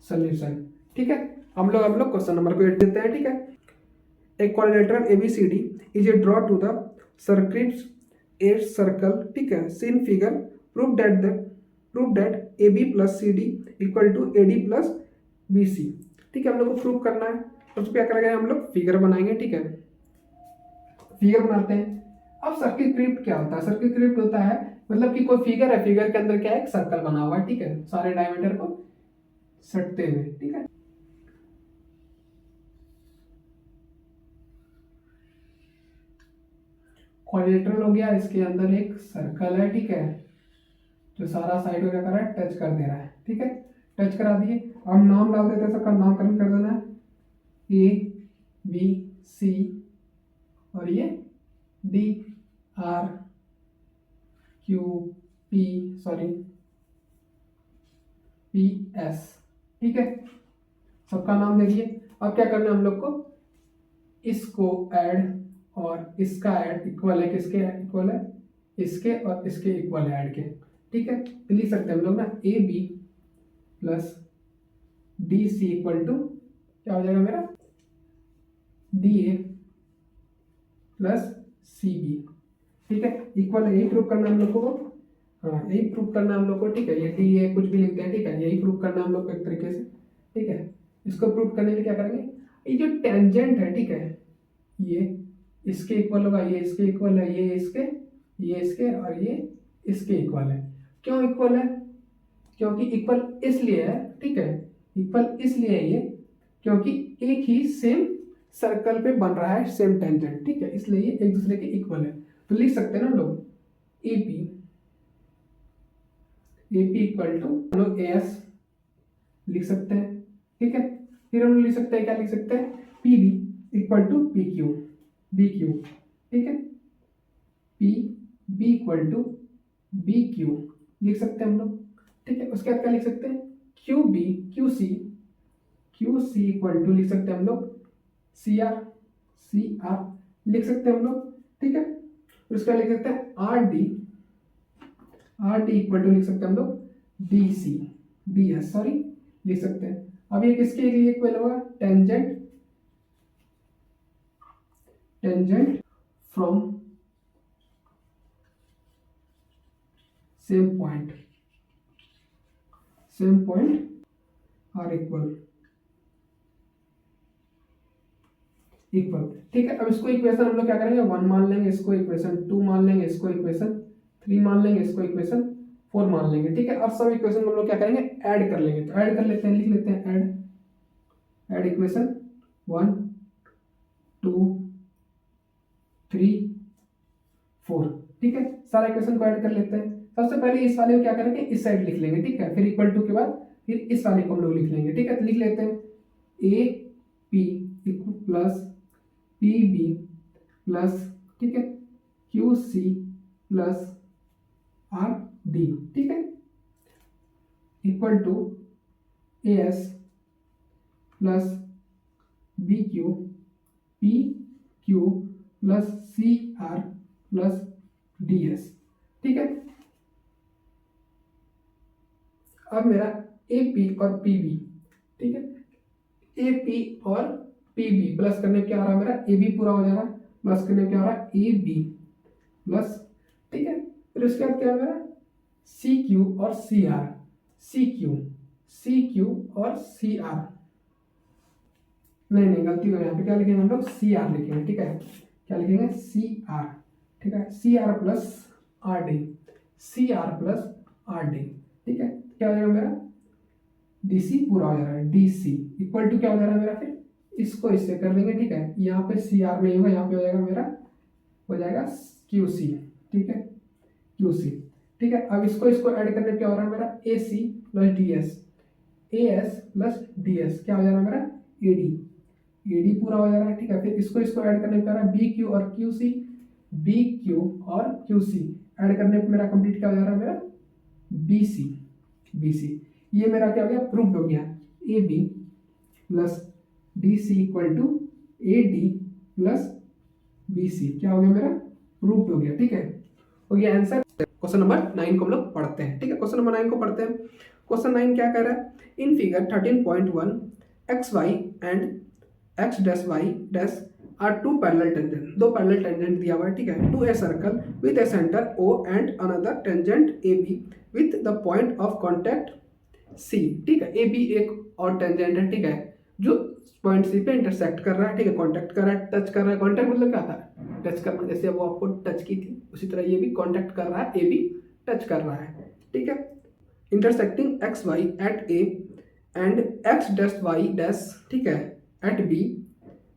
सॉल्यूशन, ठीक है, हम लोग क्वेश्चन नंबर को 8 देते हैं, ठीक है। A quadrilateral ABCD is a draw to the circumference a circle, ठीक है, seen figure, prove that A B plus C D equal to A D plus B C, ठीक है, हम लोग को प्रूव करना है। तो क्या करेंगे हम लोग फिगर बनाएंगे, ठीक है, फिगर बनाते हैं। अब सर्किल क्रिप्ट क्या होता है, सर्किल क्रिप्ट होता है मतलब कि कोई फिगर है, फिगर के अंदर क्या है एक सर्कल बना हुआ है, ठीक है, सारे डायमीटर को सटते हुए, ठीक है। क्वाड्रिलेटरल हो गया, इसके अंदर एक सर्कल है, ठीक है, जो सारा साइड को क्या कर रहा है टच कर दे रहा है, ठीक है, टच करा दिए। अब नाम डाल देते हैं, सबका नामकरण कर देना है ए बी सी और ये D R Q P S, ठीक है, सबका नाम दे दिए। अब क्या करना है हम लोग को, इसको ऐड और इसका ऐड इक्वल है, किसके इक्वल है, इसके और इसके इक्वल है ऐड के, ठीक है, तो लिख सकते हैं हम लोग ना A B plus D C equal to क्या हो जाएगा मेरा D A plus C B, ठीक है, इक्वल है, यही प्रूव करना है हम लोग को, हाँ यही प्रूव करना है हम लोग को, ठीक है, ये डी ए कुछ भी लिखते हैं, ठीक है, यही प्रूव करना है हम लोग को एक तरीके से, ठीक है। इसको प्रूव करने के लिए क्या करेंगे, ये जो टेंजेंट है, ठीक है, ये इसके इक्वल होगा, ये इसके इक्वल है, ये इसके और ये इसके इक्वल है। क्यों इक्वल है? क्योंकि इक्वल इसलिए है, ठीक है, इक्वल इसलिए है ये क्योंकि एक ही सेम सर्कल पे बन रहा है सेम टेंजेंट, ठीक है, इसलिए ये एक दूसरे के इक्वल है। तो लिख सकते हैं ना हम लोग AP इक्वल टू हम लोग AS लिख सकते हैं, ठीक है। फिर हम लोग लिख सकते हैं, क्या लिख सकते हैं, PB इक्वल टू BQ, ठीक है, PB इक्वल टू BQ लिख सकते हैं हम लोग, ठीक है। उसके बाद क्या लिख सकते हैं, QC इक्वल टू लिख सकते हैं हम लोग CR लिख सकते हैं हम लोग, ठीक है। फिर उसके बाद लिख सकते हैं RD इक्वल टू लिख सकते हैं हम लोग DS सॉरी लिख सकते हैं। अब ये किसके लिए इक्वल होगा, tangent from same point are equal, ठीक है। अब इसको इक्वेशन हम लोग क्या करेंगे, 1 मान लेंगे, इसको इक्वेशन 2 मान लेंगे, इसको इक्वेशन 3 मान लेंगे, इसको इक्वेशन 4 मान लेंगे, ठीक है। अब सब इक्वेशन हम लोग क्या करेंगे, ऐड कर लेंगे। तो ऐड कर लेते हैं, लिख लेते हैं ऐड इक्वेशन 1 2 3 4, ठीक है। सारा इक्वेशन को ऐड कर लेते हैं। सबसे पहले इस वाले को क्या करेंगे, इस साइड लिख लेंगे, ठीक है। फिर इक्वल टू के बाद फिर इस वाले को हम लोग लिख लेंगे, ठीक है। तो लिख लेते हैं AP प्लस PB प्लस, ठीक है, QC प्लस RD, ठीक है, equal to AS plus BQ PQ plus CR plus DS, ठीक है। अब मेरा AP और PB, ठीक है, AP और PB प्लस करने क्या आ रहा है, मेरा AB पूरा हो जाएगा, प्लस करने क्या आ रहा है AB प्लस, ठीक है। फिर उसके बाद क्या है मेरा CQ और CR, CQ और CR, नहीं गलती हो, यहाँ पे क्या लिखेंगे हम लोग, CR लिखेंगे, ठीक है। क्या लिखेंगे, CR, ठीक है, CR प्लस RD, ठीक है। क्या हो जाएगा मेरा DC पूरा हो जा रहा है, DC इक्वल टू क्या हो जा रहा है मेरा, फिर इसको इससे कर देंगे, ठीक है। यहाँ पे CR नहीं होगा, यहाँ पे हो जाएगा मेरा, हो जाएगा QC, ठीक है, QC, ठीक है। अब इसको ऐड करने क्या हो रहा है मेरा, AC plus DS, AS plus DS क्या हो जा रहा है मेरा, AD पूरा हो जा रहा है, ठीक है। फिर इसको ऐड करने पे आ रहा है BQ और QC ऐड करने पे मेरा कंप्लीट क्या हो जा रहा है मेरा, BC, ये मेरा क्या हो गया, प्रूफ हो गया। AB plus DC equal to AD plus BC क्या हो गया मेरा, प्रूफ हो गया, ठीक है, हो गया आंसर। क्वेश्चन नंबर 9 को हम लोग पढ़ते हैं, ठीक है। क्वेश्चन नंबर 9 को पढ़ते हैं। क्वेश्चन 9 क्या कह रहा है, in figure 13.1 XY and X dash Y dash are two parallel tangent, दो पैरेलल टेंजेंट दिया हुआ है, ठीक है, to a circle with a centre O and another tangent AB with the point of contact C, ठीक है। AB एक और टेंजेंट है, ठीक है, जो पॉइंट C पे इंटरसेक्ट कर रहा है, ठीक है, कॉन्टैक्ट कर रहा है, टच कर रहा है। कॉन्टैक्ट मतलब क्या था, टच करना, जैसे वो आपको टच की थी उसी तरह ये भी कॉन्टैक्ट कर रहा है, AB टच कर रहा है, ठीक है। Intersecting XY at A and X dash Y dash, ठीक है, at B,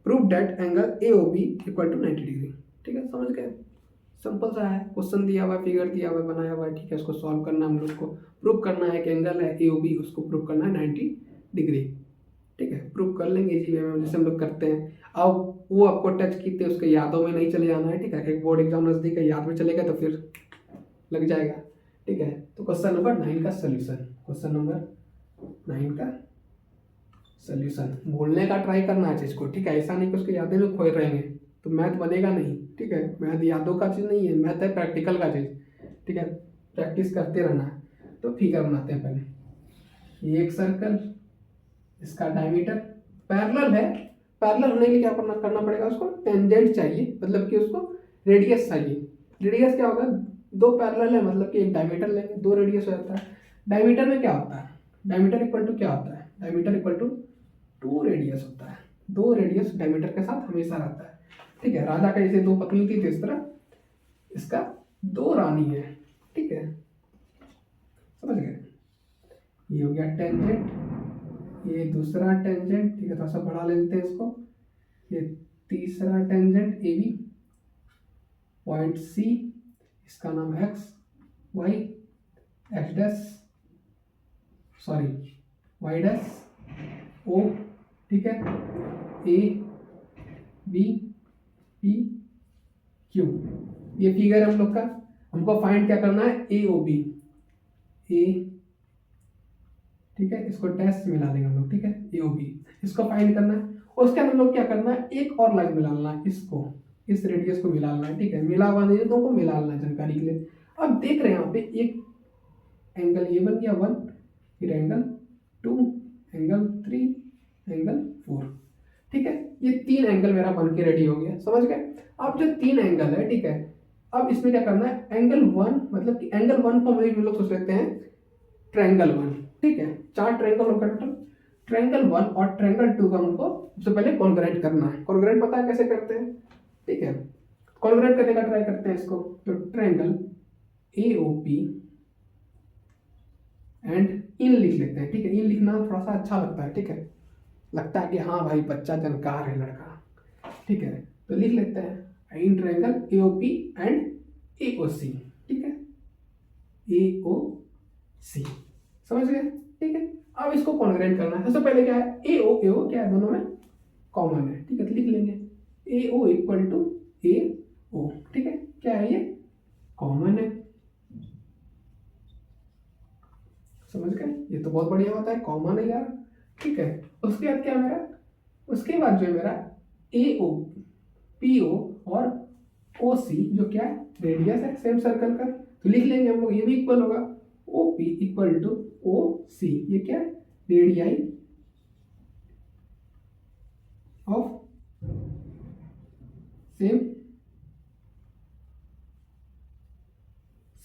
prove that angle AOB equal to 90 degree, ठीक है। समझ गए, सिंपल सा है, क्वेश्चन दिया हुआ है, फिगर दिया हुआ है, बनाया हुआ है, ठीक है। इसको सॉल्व करना हम लोग को, प्रूव करना है कि एंगल है AOB, उसको प्रूव करना है 90 डिग्री, ठीक है। प्रूव कर लेंगे इजी वे में, जैसे हम लोग करते हैं। अब वो आपको टच की थे, उसके यादों में नहीं चले जाना है, ठीक है। एक बोर्ड एग्जाम नजदीक है, याद में चलेगा तो फिर लग जाएगा, ठीक है। तो क्वेश्चन नंबर 9 का सोल्यूशन, क्वेश्चन नंबर 9 का सोल्यूशन, बोलने का ट्राई करना है चीज को, ठीक है। ऐसा नहीं कि उसके यादें में खोए रहेंगे तो मैथ बनेगा नहीं, ठीक है। मैथ यादों का चीज़ नहीं है, मैथ है प्रैक्टिकल का चीज़, ठीक है। प्रैक्टिस करते रहना है। तो फिगर बनाते हैं पहले, ये एक सर्कल, इसका डायमीटर पैरेलल है, पैरेलल होने के लिए क्या करना पड़ेगा, उसको टेंजेंट चाहिए, मतलब कि उसको रेडियस चाहिए। रेडियस क्या होगा, दो पैरेलल है मतलब कि एक डायमीटर लेंगे, दो रेडियस हो जाता है। डायमीटर में क्या होता है, डायमीटर इक्वल टू क्या होता है, डायमीटर इक्वल टू 2 रेडियस होता है, 2 रेडियस डायमीटर के साथ हमेशा रहता है। ठीक है। राजा का जैसे 2 पत्नी थी तो इस तरह इसका 2 रानी है, ठीक है, समझ गए। ये हो गया टेंजेंट, ये दूसरा टेंजेंट, ठीक है, थोड़ा सा बढ़ा लेते हैं इसको, ये तीसरा tangent A B, point C, इसका नाम X Y, X dash sorry Y dash O, ठीक है, ए बी पी क्यू, ये फिगर है हम लोग का। हमको फाइंड क्या करना है, ए ओ बी, ए, ठीक है, इसको डैश से मिला देंगे हम लोग, ठीक है, ए ओ बी, इसको फाइंड करना है। उसके अंदर हम लोग क्या करना है, एक और लाइन मिलाना है, इसको, इस रेडियस को मिलाना है, ठीक है, मिला हुआ नहीं तो को मिलाना है जानकारी के लिए। अब देख रहे हैं यहाँ पे एक एंगल ये बन गया 1, फिर एंगल 2, एंगल 3, एंगल 4, ठीक है, ये 3 एंगल मेरा बन के रेडी हो गया, समझ गए। अब जो 3 एंगल है, ठीक है, अब इसमें क्या करना है, एंगल 1 मतलब कि एंगल 1 को हम लोग सोच लेते हैं ट्रायंगल 1, ठीक है, 4 ट्रायंगल होगा टोटल, ट्रायंगल 1 और ट्रायंगल 2 का हमको सबसे पहले कॉन्ग्रुएंट करना है। कॉन्ग्रुएंट पता है कैसे करते हैं, ठीक है, कॉन्ग्रुएंट करने का ट्राई करते हैं इसको। तो triangle A O P and in लिख लेते हैं, ठीक है, इन लिखना थोड़ा सा अच्छा लगता है, ठीक है, लगता है कि हाँ भाई बच्चा जानकार है लड़का, ठीक है, तो लिख लेते हैं in triangle A O P and A O C, ठीक है, ए ओ सी, समझ गए, ठीक है। अब इसको कॉन्ग्रुएंट करना है। सबसे पहले क्या है, ए ओ क्या है, दोनों में कॉमन है, ठीक है, तो लिख लेंगे ए ओ इक्वल टू ए ओ, ठीक है, क्या है ये कॉमन है, समझ गए, ये तो बहुत बढ़िया होता है, कॉमन है यार, ठीक है। उसके बाद क्या है मेरा, उसके बाद जो है मेरा ए ओ पी ओ और ओ सी जो क्या है रेडियस है सेम सर्कल का, तो लिख लेंगे हम लोग, ये भी इक्वल होगा O P equal to O C, ये क्या है रेडियाई ऑफ सेम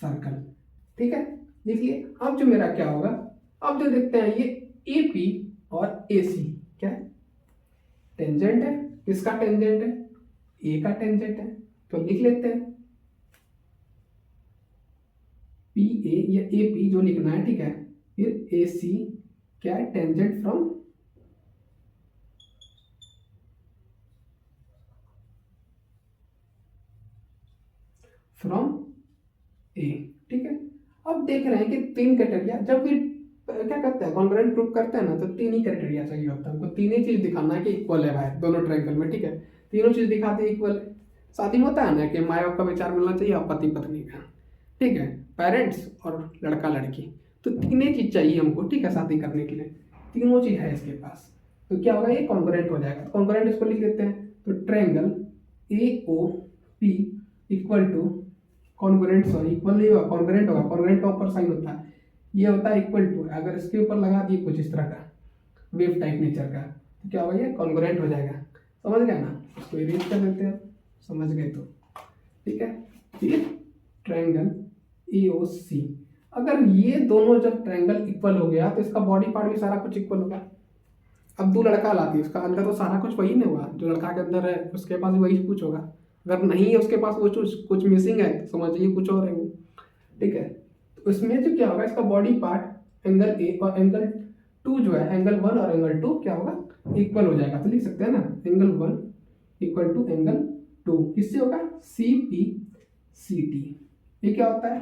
सर्कल, ठीक है, देखिए। अब जो मेरा क्या होगा, अब जो देखते हैं ये ए पी और ए सी क्या है टेंजेंट है, किसका टेंजेंट है, ए का टेंजेंट है, तो लिख लेते हैं पी ए या ए पी जो लिखना है, ठीक है, फिर ए सी क्या है टेंजेंट फ्रॉम ए, ठीक है। अब देख रहे हैं कि 3 क्राइटेरिया, जब भी क्या करते हैं कॉन्ग्रुएंट प्रूफ करते हैं ना, तो 3 ही क्राइटेरिया चाहिए होता है हमको, 3 ही चीज दिखाना है कि इक्वल है भाई दोनों ट्रायंगल में, ठीक है, तीनों चीज दिखाते इक्वल है। शादी में होता है ना कि माँ बाप का विचार मिलना चाहिए और पति पत्नी का, ठीक है, पेरेंट्स और लड़का लड़की, तो 3 ही चीज चाहिए हमको, ठीक है, शादी करने के लिए, तीनों चीज है इसके पास, तो क्या होगा ये कॉन्ग्रुएंट हो जाएगा। कॉन्ग्रुएंट इसको लिख देते हैं, तो triangle A O P equal to congruent, sorry equal नहीं होगा, कॉन्ग्रुएंट होगा, कॉन्ग्रुएंट का ऊपर साइन होता है, ये होता है इक्वल टू, अगर इसके ऊपर लगा दिए कुछ इस तरह का वेव टाइप नेचर का, तो क्या होगा ये कॉन्ग्रुएंट हो जाएगा, समझ गए ना, इसको इरेज कर देते हैं, समझ गए तो, ठीक है। फिर ट्रायंगल ए ओ सी, अगर ये दोनों जब ट्रायंगल इक्वल हो गया तो इसका बॉडी पार्ट भी सारा कुछ इक्वल होगा। अब 2 लड़का लाती है, उसका अंदर तो सारा कुछ वही नहीं हुआ, जो लड़का के अंदर है उसके पास भी वही कुछ होगा, अगर नहीं है उसके पास वो कुछ मिसिंग है तो समझिए कुछ और है वो, ठीक है। तो इसमें जो क्या होगा, इसका बॉडी पार्ट एंगल ए और एंगल 2 जो है, एंगल 1 और एंगल 2 क्या होगा इक्वल हो जाएगा, तो लिख सकते हैं ना एंगल 1 इक्वल टू एंगल 2, किससे होगा सी पी सी टी, ये क्या होता है,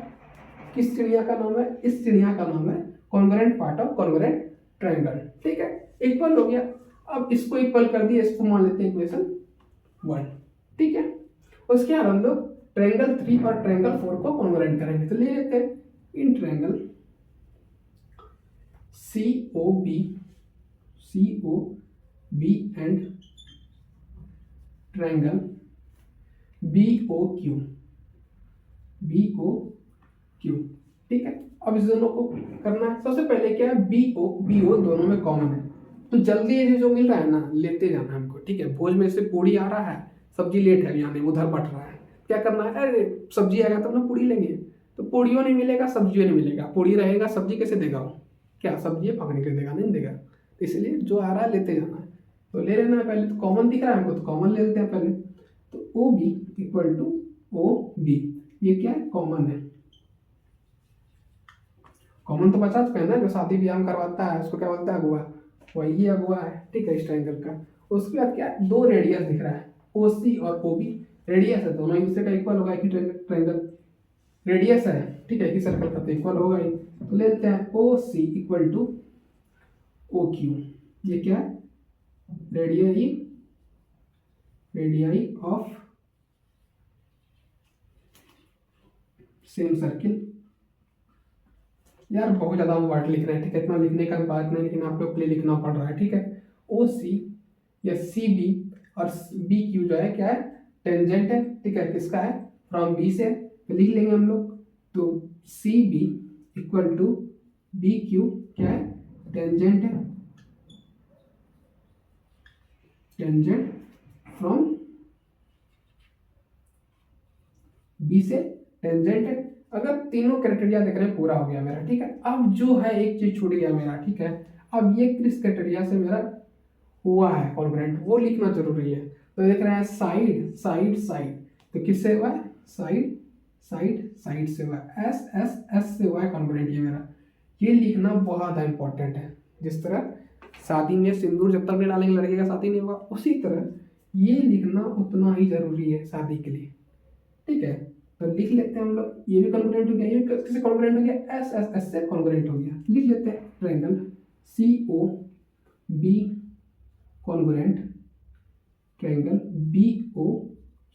किस चिड़िया का नाम है, इस चिड़िया का नाम है congruent part of congruent triangle, ठीक है, इक्वल हो गया। अब इसको इक्वल कर दिया, इसको मान लेते हैं इक्वेशन 1, ठीक है। उसके बाद हम लोग ट्रायंगल 3 और ट्रायंगल 4 को कॉन्ग्रुएंट करेंगे, तो ले लेते हैं in triangle C O B and triangle B O Q, ठीक है। अब इस दोनों को करना है, सबसे पहले क्या है बी ओ दोनों में कॉमन है, तो जल्दी ये जो मिल रहा है ना लेते जाना हमको, ठीक है। भोज में से पूड़ी आ रहा है, सब्जी लेट है आने, उधर बट रहा है, क्या करना है, अरे सब्जी आएगा तब ना पूड़ी लेंगे, तो पूड़ियों नहीं मिलेगा सब्जियों नहीं मिलेगा, पूड़ी रहेगा सब्जी कैसे देगा वो, क्या सब्जी पकने के देगा, नहीं देगा, तो इसलिए जो आ रहा है लेते जाना है, तो ले लेना है पहले, तो कॉमन दिख रहा है हमको तो कॉमन ले लेते हैं पहले, तो O B equal to O B, ये क्या है, कॉमन है। कॉमन तो बचा चुका है ना, जो शादी ब्याह में करवाता है उसको क्या बोलता है, अगुआ, वही अगुआ है, ठीक है, इस ट्रायंगल का। उसके बाद क्या है, दो रेडियस दिख रहा है, ओ सी और ओ बी, रेडियस है, दोनों एक दूसरे का इक्वल होगा, एक ही ट्रायंगल रेडियस है, ठीक है, एक ही सर्कल का तो इक्वल होगा ही। तो ले लेते हैं ओ C equal to O Q, ये क्या है, radii, radii of same circle. यार बहुत ज़्यादा हम वर्ड लिख रहे हैं, ठीक है, इतना लिखने का बात नहीं, लेकिन आप लोग के लिए लिखना पड़ रहा है, ठीक है। ओ सी या सी बी और बी क्यू जो है क्या है, टेंजेंट है, ठीक है, किसका है, फ्रॉम बी से, तो लिख लेंगे हम लोग। तो C B equal to B Q क्या है, टेंजेंट है, टेंजेंट फ्रॉम बी से, टेंजेंट है। अगर तीनों क्राइटेरिया देख रहे हैं पूरा हो गया मेरा, ठीक है। अब जो है एक चीज छूट गया मेरा, ठीक है, अब ये किस क्राइटेरिया से मेरा हुआ है कॉन्ग्रुएंट, वो लिखना जरूरी है। तो देख रहे हैं साइड साइड साइड, तो किससे हुआ है, साइड साइड साइड से हुआ है, एस एस एस से हुआ है कॉन्ग्रुएंट, ये मेरा, ये लिखना बहुत इंपॉर्टेंट है। जिस तरह शादी में सिंदूर जब तक नहीं डालेंगे लड़के का शादी नहीं हुआ, उसी तरह ये लिखना उतना ही जरूरी है शादी के लिए, ठीक है। तो लिख लेते हैं हम लोग, ये भी कॉन्ग्रुएंट हो गया, ये किससे कॉन्ग्रुएंट हो गया, एस एस एस से कॉन्ग्रुएंट हो गया। लिख लेते हैं triangle C O B congruent triangle B O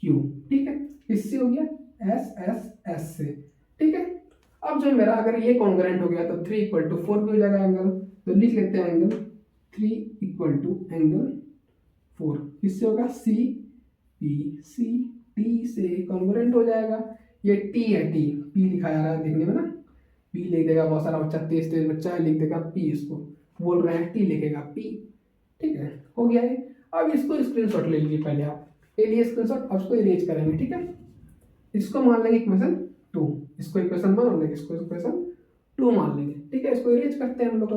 Q, ठीक है, इससे हो गया एस एस एस से, ठीक है। अब जो मेरा अगर ये कॉन्ग्रुएंट हो गया तो 3 इक्वल टू 4 भी हो जाएगा एंगल, तो लिख लेते हैं एंगल 3 इक्वल टू एंगल 4, इससे होगा सी पी, सी टी से कॉन्ग्रुएंट हो जाएगा। ये टी है, टी पी लिखा जा रहा है देखने में ना, पी लिख देगा, बहुत सारा बच्चा तेज तेज बच्चा है लिख देगा पी, इसको बोल रहे हैं टी लिखेगा पी, ठीक है, हो गया है। अब इसको स्क्रीनशॉट ले लीजिए पहले आप, ले लिए स्क्रीनशॉट, अब इसको इरेज करेंगे, ठीक है। इसको मान लेंगे इक्वेशन 2, इसको इक्वेशन 1 मान लेंगे, इसको इक्वेशन 2 मान लेंगे, ठीक है। इसको इरेज करते हैं हम लोग।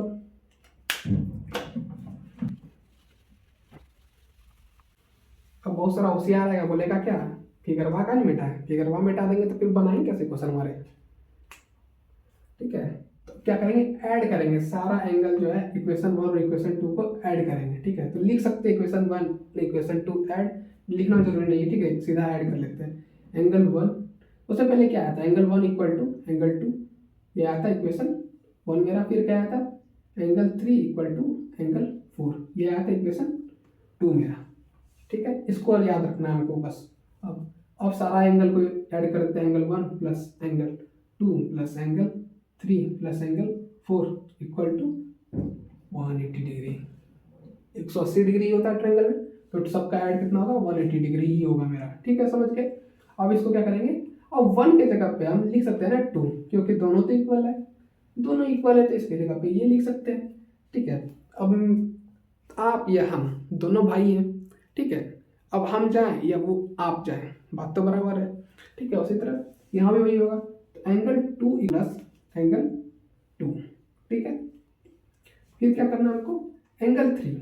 अब बहुत सारा होशियार आएगा, बोलेगा क्या, फिगर वा का नहीं मिटा है, फिगर वा मिटा देंगे तो फिर बनाएंगे कैसे क्वेश्चन हमारे, ठीक है। तो क्या करेंगे, ऐड करेंगे सारा एंगल जो है इक्वेशन 1 और इक्वेशन 2 को ऐड करेंगे, ठीक है। तो लिख सकते हैं इक्वेशन 1 इक्वेशन 2 ऐड, लिखना जरूरी नहीं है, ठीक है, सीधा ऐड कर लेते हैं। एंगल 1, उससे पहले क्या आया था, एंगल 1 इक्वल टू एंगल 2, ये आया था इक्वेशन 1 मेरा। फिर क्या आया था, एंगल 3 इक्वल टू एंगल 4, ये आया था इक्वेशन 2 मेरा, ठीक है। इसको याद रखना है हमको बस। अब सारा एंगल को ऐड कर देते हैं, angle 1 plus angle 2 plus angle 3 plus angle 4 equal to 180 degree. 180 degree होता है ट्रायंगल में, तो सबका ऐड कितना होगा, 180 डिग्री ही होगा मेरा, ठीक है, समझ गए। अब इसको क्या करेंगे, अब 1 के जगह पे हम लिख सकते हैं ना 2, क्योंकि दोनों तो इक्वल है, दोनों इक्वल है, तो इसके जगह पे ये लिख सकते हैं, ठीक है। अब आप या हम दोनों भाई हैं, ठीक है। अब हम जाएं या वो आप जाएं, बात तो बराबर है, ठीक है। उसी तरह यहाँ भी वही होगा, तो एंगल 2 प्लस एंगल 2, ठीक है। फिर क्या करना है हमको, एंगल 3,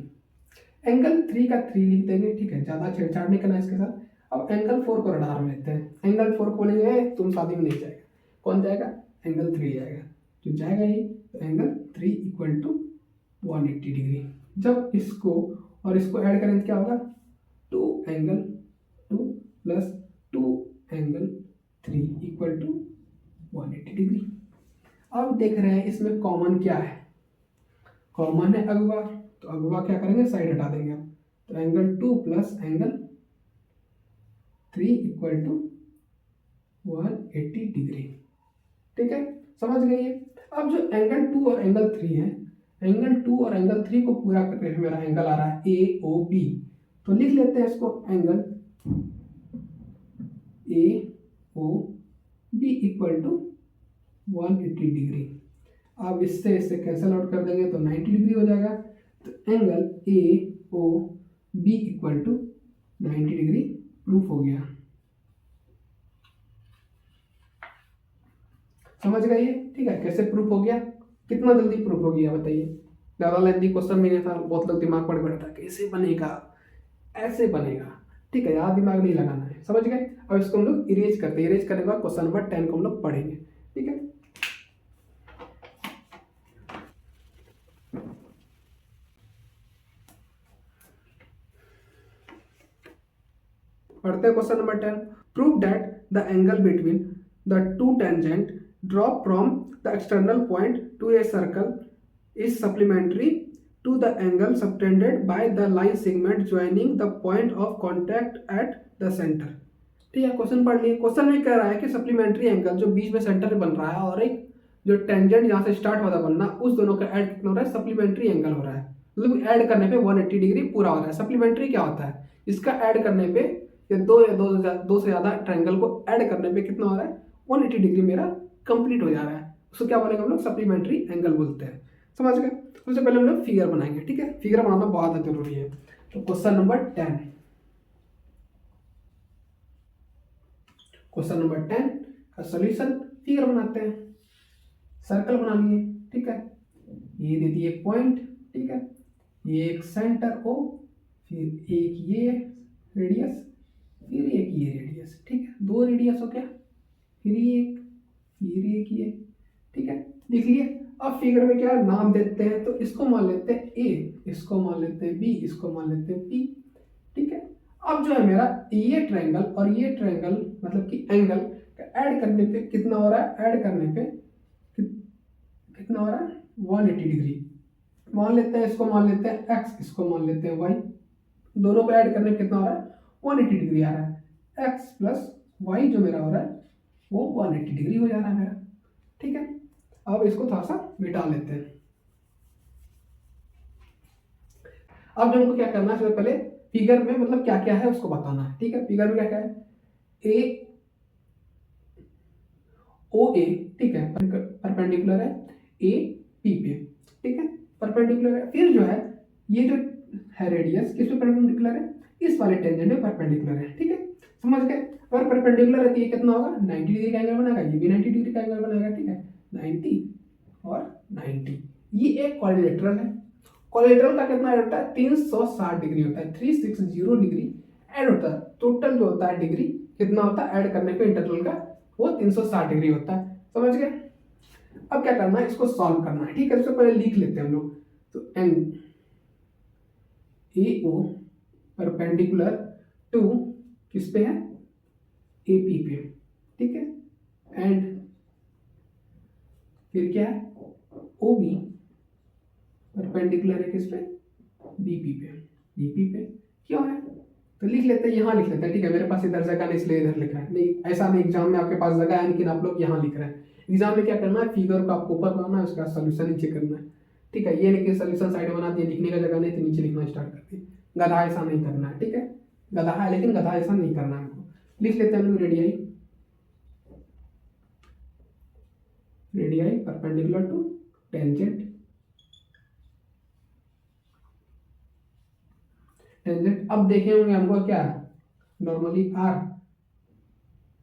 एंगल 3 का 3 लिख देंगे, ठीक है, ज़्यादा छेड़छाड़ नहीं करना इसके साथ। अब एंगल 4 को रडार में लेते हैं, एंगल 4 को बोलेंगे तुम शादी में नहीं जाएगा, कौन जाएगा, एंगल 3 जाएगा, तो जाएगा ही। तो एंगल 3 इक्वल टू 180 डिग्री। जब इसको और इसको ऐड करें तो क्या होगा, 2 angle 2 plus 2 angle 3 equal to 180 degree. अब देख रहे हैं इसमें कॉमन क्या है, कॉमन है अगवा, तो अगवा क्या करेंगे, साइड हटा देंगे आप। तो angle 2 plus angle 3 equal to 180 degree, ठीक है, समझ गए ये। अब जो एंगल 2 और एंगल 3 है, एंगल 2 और एंगल 3 को पूरा करके मेरा एंगल आ रहा है ए ओ बी, तो लिख लेते हैं इसको angle A O B equal to 180 degree. अब इससे कैंसल आउट कर देंगे तो 90 डिग्री हो जाएगा। तो angle A O B equal to 90 degree proof हो गया, समझ गए ये, ठीक है। कैसे प्रूफ हो गया, कितना जल्दी प्रूफ हो गया बताइए, ज़्यादा लेंथी क्वेश्चन भी नहीं था, बहुत लोग दिमाग पड़ बैठा था कैसे बनेगा, ऐसे बनेगा, ठीक। ठीक है, ज़्यादा दिमाग नहीं लगाना है, समझ गए। अब इसको हम लोग इरेज करते हैं, इरेज करने के बाद क्वेश्चन नंबर 10 को हम लोग पढ़ेंगे, ठीक है। पढ़ते हैं question number 10। Prove that the angle between the two tangent drop from the external point to a circle is supplementary to the angle subtended by the line segment joining the point of contact at the centre. ठीक है, question पढ़ लिए। Question में कह रहा है कि supplementary angle जो बीच में सेंटर में बन रहा है और एक जो टेंजेंट जहाँ से स्टार्ट होता बनना, उस दोनों का ऐड कितना हो रहा है, सप्लीमेंट्री एंगल हो रहा है। मतलब ऐड करने पे 180 डिग्री पूरा हो रहा है। सप्लीमेंट्री क्या होता है, इसका ऐड करने पे या दो से ज़्यादा ट्रायंगल को ऐड करने पे कितना हो रहा है, 180 डिग्री मेरा कंप्लीट हो जा रहा है। उसको क्या बोलेंगे हम लोग, सप्लीमेंट्री एंगल बोलते हैं, समझ गए। सबसे पहले हम लोग फिगर बनाएंगे, ठीक है, फिगर बनाना बहुत जरूरी है। तो क्वेश्चन नंबर 10, क्वेश्चन नंबर 10 का सॉल्यूशन फिगर बनाते हैं। सर्कल बना लिए, ठीक है, ये दे दिए पॉइंट, ठीक है, ये एक सेंटर ओ, फिर एक ये रेडियस, फिर एक ये रेडियस, ठीक है, दो रेडियस हो गया, फिर एक ये, ठीक है, लिख लिए। अब फिगर में क्या नाम देते हैं, तो इसको मान लेते हैं ए, इसको मान लेते हैं बी, इसको मान लेते हैं पी, ठीक है। अब जो है मेरा ये ट्रायंगल और ये ट्रायंगल मतलब कि एंगल ऐड करने पे कितना हो रहा है, ऐड करने पे कितना हो रहा है, 180 डिग्री मान लेते हैं। इसको मान लेते हैं एक्स, इसको मान लेते हैं वाई, दोनों को ऐड करने पे कितना हो रहा है, 180 डिग्री आ रहा है। एक्स प्लस वाई जो मेरा हो रहा है वो 180 डिग्री हो जा रहा है मेरा, ठीक है। अब इसको थोड़ा सा मिटा लेते हैं। अब जो हमको क्या करना है, सबसे पहले फिगर में मतलब क्या क्या है उसको बताना है, ठीक है। फिगर में क्या क्या है, ए ओ ए, ठीक है, परपेंडिकुलर है ए पी पे, ठीक है, परपेंडिकुलर है। फिर जो है ये जो है रेडियस किस पे परपेंडिकुलर है, इस वाले टेंजेंट में परपेंडिकुलर है, ठीक है, समझ गए। अगर परपेंडिकुलर है तो ये कितना होगा, 90 डिग्री का एंगल बनाएगा, ये भी 90 डिग्री का एंगल बनाएगा, ठीक है, 90 और 90। ये एक क्वाड्रिलेटरल है। क्वाड्रिलेटरल का कितना ऐड होता है, 360 डिग्री होता है, 360 डिग्री ऐड होता है। टोटल जो होता है डिग्री कितना होता है ऐड करने पे इंटरवल का, वो 360 डिग्री होता है, समझ गए। अब क्या करना है, इसको सॉल्व करना है, ठीक है। सबसे पहले लिख लेते हैं हम लोग, तो N A O perpendicular to किस पे है, ए पी पे, ठीक है, एंड फिर क्या है, ओ बी परपेंडिकुलर है किस पे, बीपी पे, बीपी पे क्यों है, तो लिख लेते हैं, यहाँ लिख लेते हैं, ठीक है। मेरे पास इधर जगह नहीं इसलिए इधर लिख रहा है, नहीं ऐसा नहीं एग्जाम में आपके पास जगह है लेकिन आप लोग यहाँ लिख रहे हैं। एग्जाम में क्या करना है, फिगर को आपको ऊपर बनाना है, उसका सोल्यूशन नीचे करना है, ठीक है। ये नहीं कि सोल्यूशन साइड बना दिए, लिखने का जगह नहीं तो नीचे लिखना स्टार्ट कर दिए, गधा ऐसा नहीं करना है, ठीक है। गधा है लेकिन गधा ऐसा नहीं करना है हमको। लिख लेते हैं हम लोग radii, radii perpendicular to tangent, tangent. अब देखे होंगे हमको क्या नॉर्मली आर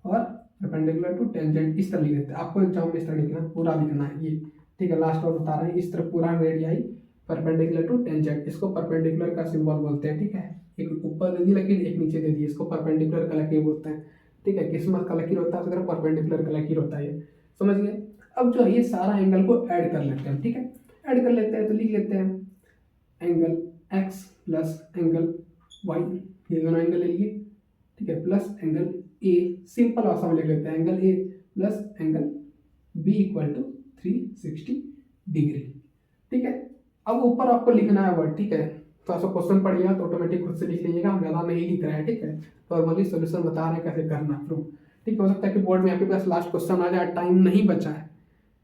और परपेंडिकुलर टू टेंजेंट इस तरह लिख देते हैं। आपको एग्जाम में इस तरह लिखना, पूरा लिखना है ये, ठीक है। लास्ट और बता रहे हैं, इस तरह पूरा रेडियाई परपेंडिकुलर टू टेंजेंट, इसको परपेंडिकुलर का सिंबल बोलते हैं, ठीक है। एक ऊपर दे दी लकीर, एक नीचे दे दी, इसको परपेंडिकुलर का लकीर बोलते हैं, ठीक है। किस्मत का लकीर होता है, उस परपेंडिकुलर का लकीर होता है, समझ गए। अब जो है ये सारा एंगल को ऐड कर लेते हैं, ठीक है, ऐड कर लेते हैं। तो लिख लेते हैं angle X plus angle Y, ये दोनों एंगल ले लिए, ठीक है, प्लस एंगल ए, सिंपल भाषा में लिख लेते हैं, angle A plus angle B equal to 360 degree, ठीक है। अब ऊपर आपको लिखना है वर्ड, ठीक है। तो आपको क्वेश्चन पढ़िएगा तो ऑटोमेटिक खुद से लिख लीजिएगा, हम ज़्यादा नहीं लिख रहे हैं, ठीक है। नॉर्मली सोल्यूशन बता रहे हैं कैसे करना प्रूफ, ठीक है। हो सकता है कि बोर्ड में आपके पास लास्ट क्वेश्चन आ जाए, टाइम नहीं बचा है,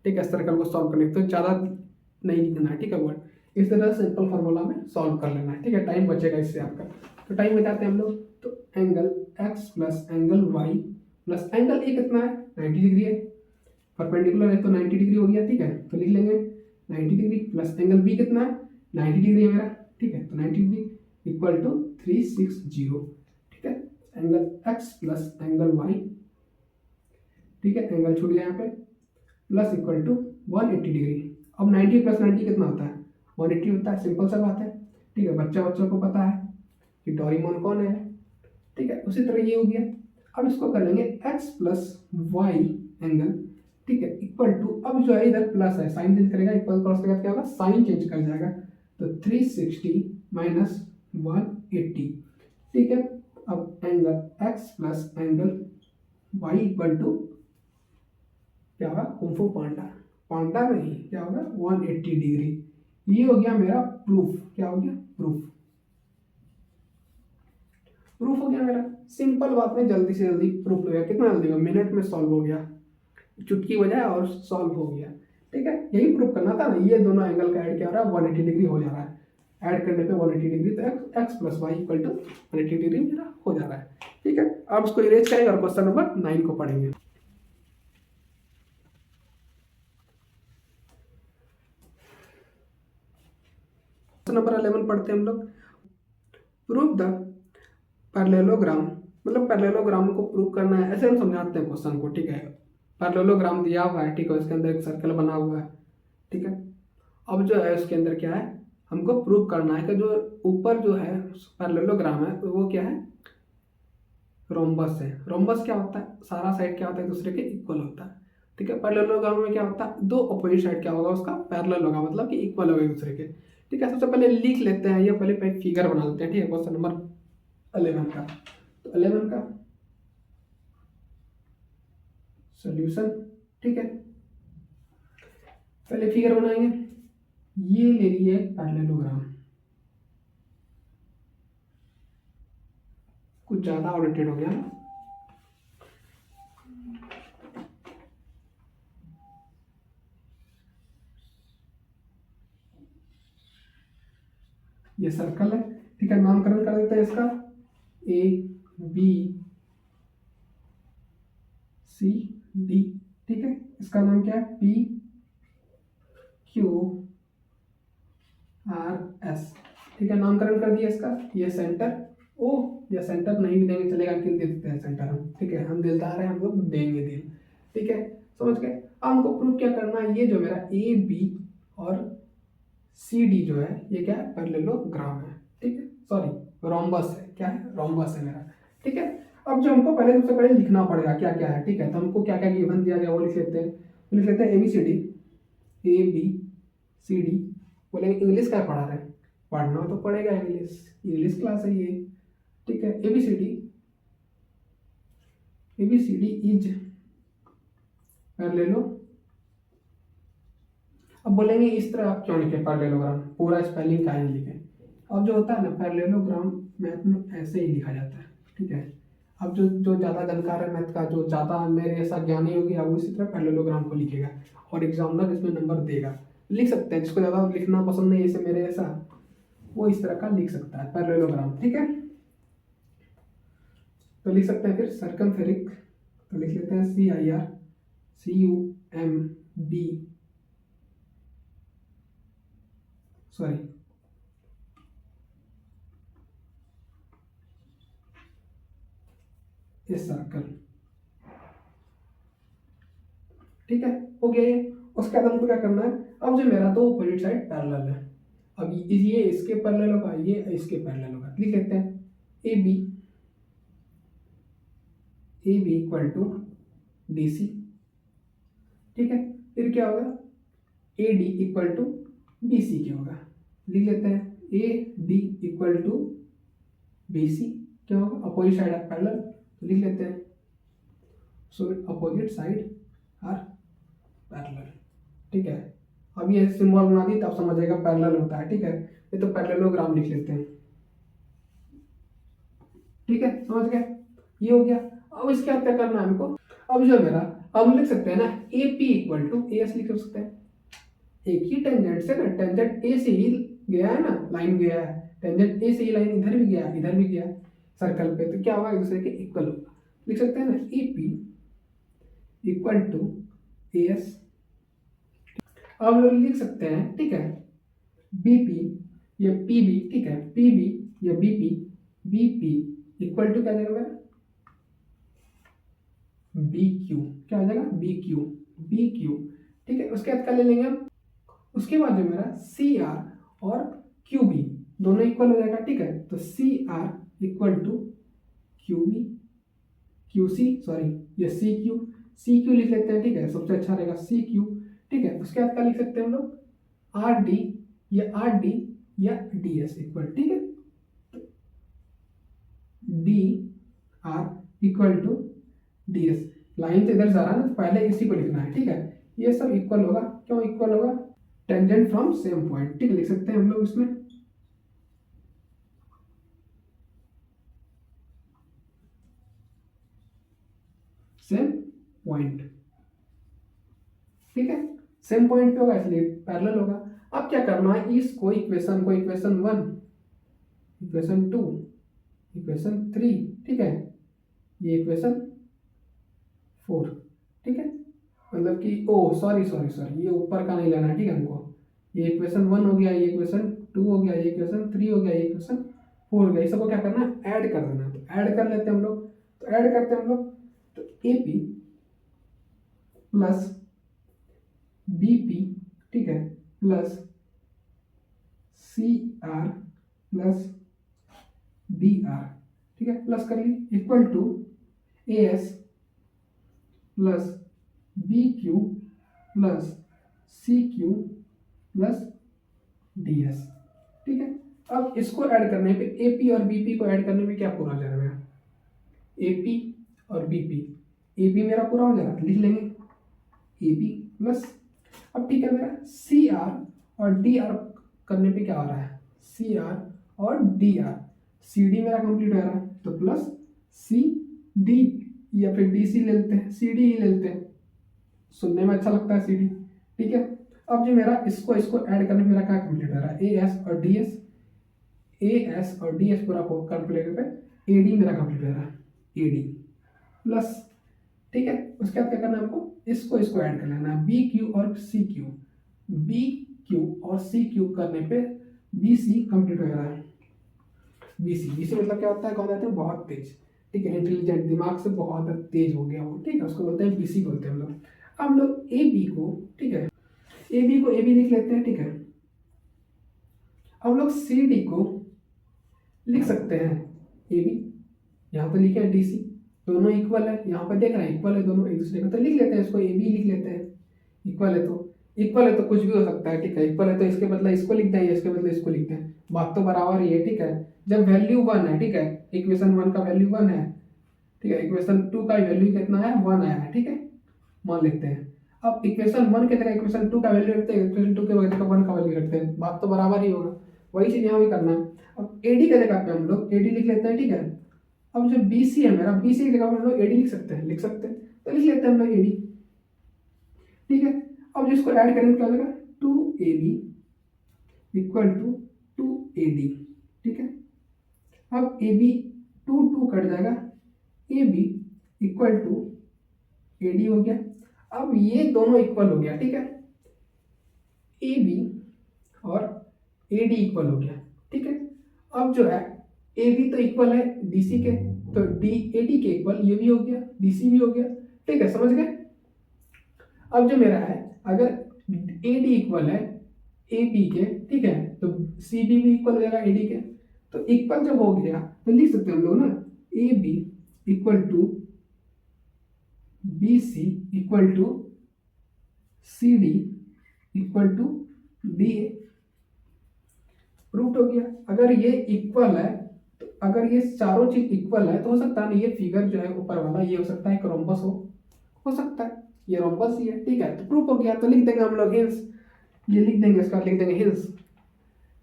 ठीक है, सर्कल को सॉल्व करने तो ज़्यादा नहीं लिखना है, ठीक है। वर्ड इस तरह सिंपल फार्मूला में सॉल्व कर लेना है, ठीक है, टाइम बचेगा इससे आपका। तो टाइम बचाते हैं हम लोग, तो angle X plus angle Y plus angle A कितना है, 90 डिग्री है, परपेंडिकुलर है तो 90 डिग्री हो गया, ठीक है। तो लिख लेंगे 90 डिग्री प्लस एंगल बी कितना है, 90 डिग्री है मेरा, ठीक है। तो 90 डिग्री इक्वल टू 360, ठीक है। Angle X plus angle Y, ठीक है, एंगल छूट गया यहाँ पे, प्लस इक्वल टू 180 डिग्री। अब 90 प्लस 90 कितना होता है, 180 होता है, सिंपल सा बात है, ठीक है। बच्चों को पता है कि डोरेमोन कौन है, ठीक है। उसी तरह ये हो गया। अब इसको कर लेंगे x प्लस वाई एंगल, ठीक है, इक्वल टू, अब जो है इधर प्लस है, साइन चेंज करेगा, इक्वल क्रॉस के बाद क्या होगा, साइन चेंज कर जाएगा, तो 360 माइनस 180, ठीक है। अब angle x plus angle y equal to क्या होगा, कुंफू पांडा, पांडा नहीं, क्या होगा 180 डिग्री। ये हो गया मेरा प्रूफ, क्या हो गया, प्रूफ, प्रूफ हो गया मेरा। सिंपल बात में जल्दी से जल्दी प्रूफ हो गया, कितना जल्दी हुआ, मिनट में सॉल्व हो गया, चुटकी बजाया और सॉल्व हो गया, ठीक है। यही प्रूफ करना था ना, ये दोनों एंगल का ऐड क्या हो रहा है, 180 डिग्री हो जा रहा है, ऐड करने पे 180 डिग्री, तो x plus Y equal to 180 degree मेरा हो जा रहा है, ठीक है। अब इसको इरेज करेंगे और क्वेश्चन नंबर 9 को पढ़ेंगे। नंबर 11 पढ़ते हैं हम लोग। प्रूव द पैरेललोग्राम, मतलब पैरेललोग्राम को प्रूव करना है, ऐसे हम समझाते हैं क्वेश्चन को, ठीक है। पैरेललोग्राम दिया हुआ है, ठीक है, उसके अंदर एक सर्कल बना हुआ है, ठीक है। अब जो है उसके अंदर क्या है, हमको प्रूव करना है कि जो ऊपर जो है पैरेललोग्राम है वो क्या है, रोम्बस है। रोम्बस क्या होता है, सारा साइड क्या होता है, दूसरे के इक्वल होता है, ठीक है। पैरेललोग्राम में क्या होता है, दो अपोजिट साइड क्या होगा उसका पैरेलल होगा, मतलब कि इक्वल होगा एक दूसरे के, ठीक है। सबसे पहले लिख लेते हैं, ये पहले फिगर बना लेते हैं, ठीक है, क्वेश्चन नंबर 11 का। तो 11 का सॉल्यूशन, ठीक है। पहले फिगर बनाएंगे, ये ले लिए पैरेललोग्राम, कुछ ज्यादा आउटडेटेड हो गया ना, ये सर्कल है, ठीक है। नामकरण कर देते हैं इसका ए बी सी डी, ठीक है। इसका नाम क्या है, पी क्यू आर एस, ठीक है, नामकरण कर दिया इसका। ये सेंटर ओ, या सेंटर नहीं भी देंगे चलेगा, किन दे देते हैं सेंटर हम, ठीक है, हम दिलदार है, हम लोग देंगे दिल, ठीक है, समझ गए। अब हमको प्रूव क्या करना है, ये जो मेरा ए बी और सी डी जो है ये क्या है, पैरेललोग्राम है, ठीक है, सॉरी रोम्बस है, क्या है, रोम्बस है मेरा, ठीक है। अब जो हमको पहले सबसे पहले लिखना पड़ेगा क्या क्या है, ठीक है। तो हमको क्या क्या गिवन दिया गया वो लिख लेते हैं, लिख लेते हैं A B C D, A B C D. बोलेंगे इंग्लिश क्या पढ़ा रहे हैं, पढ़ना तो पड़ेगा, इंग्लिश, इंग्लिश क्लास है ये, ठीक है। A B C D, A B C D is पैरेललो। अब बोलेंगे इस तरह आप क्यों लिखे पैरेललोग्राम, पूरा स्पेलिंग का ही लिखे। अब जो होता है ना पैरेललोग्राम मैथ में ऐसे ही लिखा जाता है, ठीक है। अब जो जो ज़्यादा जानकार है मैथ का, जो ज़्यादा मेरे ऐसा ज्ञानी हो गया वो इसी तरह पैरेललोग्राम को लिखेगा और एग्जामिनर इसमें नंबर देगा। लिख सकते हैं, जिसको ज़्यादा लिखना पसंद नहीं, जैसे मेरे ऐसा, वो इस तरह का लिख सकता है पैरेललोग्राम, ठीक है। तो लिख सकते हैं फिर सर्कमफेरिक, तो लिख लेते हैं CIRCUMB, सॉरी ये सर्कल, ठीक है, हो गया ये। उसके बाद हमको क्या करना है, अब जो मेरा दो अपोजिट साइड पैरेलल है, अब ये इसके पैरेलल होगा, ये इसके पैरेलल होगा, लिख लेते हैं A B equal to D C, ठीक है। फिर क्या होगा, A D equal to B C क्या होगा, लिख लेते हैं A D equal to B C, क्या होगा, अपोजिट साइड आर पैरेलल, तो लिख लेते हैं so opposite side are parallel, ठीक है। अब ये सिंबल बना दी तब समझ जाएगा पैरेलल होता है, ठीक है। ये तो पैरेललोग्राम लिख लेते हैं, ठीक है, समझ गए, ये हो गया। अब इसके बाद क्या करना है हमको, अब जो मेरा, अब हम लिख सकते हैं ना A P equal to A S लिख सकते हैं, एक ही टेंजेंट से ना, टेंजेंट ए से ही गया है ना, लाइन गया है, टेंजेंट ए से ही लाइन इधर भी गया इधर भी गया सर्कल पे, तो क्या होगा, एक दूसरे के इक्वल होगा। लिख सकते हैं ना A P equal to A S. अब हम लोग लिख सकते हैं, ठीक है, बी पी या पी बी, ठीक है, पी बी या बी पी इक्वल टू क्या जाएगा मेरा, बी क्यू, क्या हो जाएगा, बी क्यू, ठीक है। उसके बाद क्या ले लेंगे हम, उसके बाद जो मेरा सी आर और क्यू बी दोनों इक्वल हो जाएगा, ठीक है। तो C R equal to Q B, Q C, sorry ये सी क्यू, सी क्यू लिख लेते हैं, ठीक है, सबसे अच्छा रहेगा सी क्यू, ठीक है। उसके बाद क्या लिख सकते हैं हम लोग, आर डी या डी एस इक्वल, ठीक है, D R equal to D S. Line से इधर जा रहा है ना, तो पहले इसी को लिखना है, ठीक है। ये सब इक्वल होगा, क्यों इक्वल होगा, टेंजेंट फ्रॉम सेम पॉइंट, ठीक है, लिख सकते हैं हम लोग इसमें सेम पॉइंट, ठीक है, सेम पॉइंट पे होगा इसलिए पैरेलल होगा। अब क्या करना है, इसको इक्वेशन को इक्वेशन 1, इक्वेशन 2, इक्वेशन 3, ठीक है, ये इक्वेशन 4, ठीक है, मतलब कि ओ सॉरी सॉरी सॉरी, ये ऊपर का नहीं लेना है, ठीक है हमको। ये इक्वेशन 1 हो गया, ये इक्वेशन 2 हो गया, ये इक्वेशन 3 हो गया, ये इक्वेशन 4 हो गया। सबको क्या करना है, ऐड कर देना है। तो ऐड कर लेते हैं हम लोग, तो ऐड करते हैं हम लोग, तो A P plus B P, ठीक है, plus C R plus D R, ठीक है, प्लस कर ली, equal to A S plus B Q plus C Q plus D S, ठीक है। अब इसको ऐड करने पे ए पी और बी पी को ऐड करने में क्या पूरा हो जाएगा, ए पी और बी पी, ए पी मेरा पूरा हो जाएगा, लिख लेंगे ए पी प्लस, अब ठीक है, मेरा सी आर और डी आर करने पे क्या हो रहा है, सी आर और डी आर, सी डी मेरा कंप्लीट हो रहा है, तो प्लस सी डी या फिर डी सी ले लेते हैं, सी डी ही ले लेते हैं, सुनने में अच्छा लगता है सी डी, ठीक है। अब जो मेरा इसको ऐड करने में मेरा क्या कंप्लीट हो रहा है, ए एस और डी एस, ए एस और डी एस पूरा कंप्लीट पे ए डी मेरा कंप्लीट हो रहा है, ए डी प्लस, ठीक है। उसके बाद क्या करना है हमको, इसको ऐड कर लेना है, बी क्यू और सी क्यू, बी क्यू और सी क्यू करने पे बी सी कंप्लीट हो रहा है, बी सी मतलब क्या होता है, कौन कहते हैं, बहुत तेज, ठीक है, इंटेलिजेंट, दिमाग से बहुत तेज हो गया वो, ठीक है, उसको बोलते हैं बी सी बोलते हैं हम लोग। अब हम लोग ए बी को, ठीक है, ए बी को ए बी लिख लेते हैं, ठीक है। अब लोग सी डी को लिख सकते हैं ए बी, यहाँ पे लिखे हैं डी सी, दोनों इक्वल है, यहाँ पर देख रहे हैं इक्वल है दोनों एक दूसरे का, तो लिख लेते हैं इसको ए बी लिख लेते हैं, इक्वल है तो कुछ भी हो सकता है, ठीक है, इक्वल है तो इसके बदला इसको लिख दें, इसके बदले इसको लिख दें, बात तो बराबर ही है, ठीक है। जब वैल्यू 1 है, ठीक है, इक्वेशन 1 का वैल्यू 1 है, ठीक है, इक्वेशन 2 का वैल्यू कितना है, 1 आया है, ठीक है, मान लेते हैं। अब इक्वेशन 1 की जगह इक्वेशन 2 का वैल्यू रखते हैं, इक्वेशन 2 के जगह 1 का वैल्यू रखते हैं, बात तो बराबर ही होगा, वही चीज़ यहाँ भी करना है। अब ए डी की जगह पे हम लोग ए डी लिख लेते हैं, ठीक है। अब जो बी सी है मेरा, बी सी की जगह हम लोग ए डी लिख सकते हैं, तो लिख लेते हैं हम लोग ए डी, ठीक है। अब जिसको ऐड करेंगे क्या हो जाएगा, 2ab इक्वल टू 2ad, ठीक है। अब ab 2 कट जाएगा, ab इक्वल टू ad हो गया। अब ये दोनों इक्वल हो गया, ठीक है, ab और ad इक्वल हो गया, ठीक है। अब जो है ab तो इक्वल है dc के, तो ad के इक्वल ये भी हो गया, dc भी हो गया, ठीक है, समझ गए। अब जो मेरा है, अगर AD इक्वल है AB के, ठीक है, तो CB भी इक्वल हो जाएगा AD के, तो इक्वल जब हो गया तो लिख सकते हैं हम लोग ना, AB equal to BC equal to CD equal to DA, proof हो गया। अगर ये इक्वल है, तो अगर ये चारों चीज इक्वल है तो हो सकता है ना, ये फिगर जो है ऊपर वाला, ये हो सकता है एक रोम्बस हो सकता है ये रोम्बस ही है, ठीक है, तो प्रूफ हो गया। तो लिख देंगे हम लोग हिंस, ये लिख देंगे, इसका लिख देंगे हिंस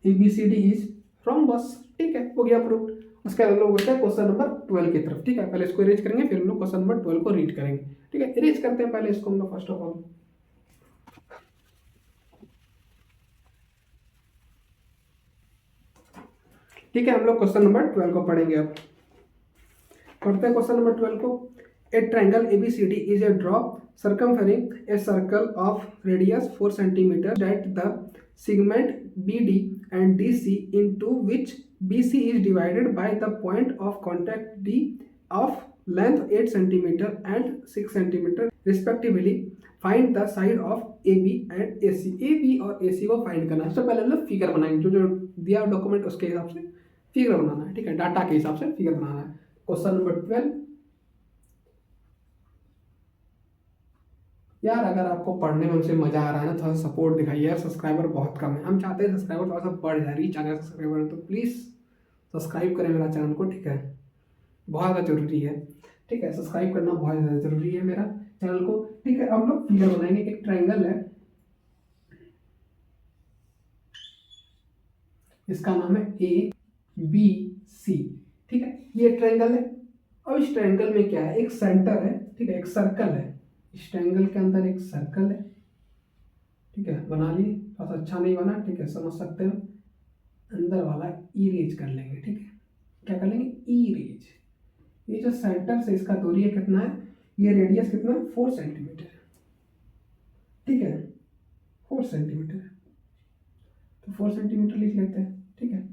ABCD इज रोम्बस, ठीक है, हो गया प्रूफ। उसके बाद हम लोग बोलते हैं क्वेश्चन नंबर 12 की तरफ, ठीक है। पहले इसको इरेज करेंगे, फिर हम लोग क्वेश्चन नंबर 12 को रीड करेंगे, ठीक है। इरेज करते हैं पहले इसको हम लोग फर्स्ट ऑफ ऑल, ठीक है। हम लोग क्वेश्चन नंबर 12 को पढ़ेंगे। अब पढ़ते हैं क्वेश्चन नंबर 12 को। A triangle ABCD is a drop circumferring a circle of radius 4 cm at the segment BD and DC into which BC is divided by the point of contact D of length 8 cm and 6 cm respectively. Find the side of AB and AC. AB और AC को find करना है। सबसे पहले हम लोग figure बनाएंगे, जो दिया डॉक्यूमेंट उसके हिसाब से फिगर बनाना है, ठीक है, डाटा के हिसाब से फिगर बनाना है। Question number 12। यार अगर आपको पढ़ने में हमसे मजा आ रहा है ना, थोड़ा सपोर्ट दिखाइए यार, सब्सक्राइबर बहुत कम है, हम चाहते हैं सब्सक्राइबर थोड़ा सा बढ़ जाए, रीच आ जाए सब्सक्राइबर, तो प्लीज़ सब्सक्राइब करें मेरा चैनल को, ठीक है, बहुत ज़्यादा जरूरी है, ठीक है, सब्सक्राइब करना बहुत ज़्यादा जरूरी है मेरा चैनल को, ठीक है। हम लोग फिगर बनाएंगे, एक ट्रायंगल है, इसका नाम है ए बी सी, ठीक है, ये ट्रायंगल है। अब इस ट्रायंगल में क्या है, एक सेंटर है, ठीक है, एक सर्कल है, इस ट्रायंगल के अंदर एक सर्कल है, ठीक है, बना लिए, थोड़ा सा अच्छा नहीं बना, ठीक है, समझ सकते हो, अंदर वाला इरेज कर लेंगे, ठीक है, क्या कर लेंगे, इरेज। ये जो सेंटर से इसका दूरी है कितना है, ये रेडियस कितना है, 4 सेंटीमीटर, ठीक है, 4 सेंटीमीटर, तो 4 सेंटीमीटर लिख लेते हैं, ठीक है,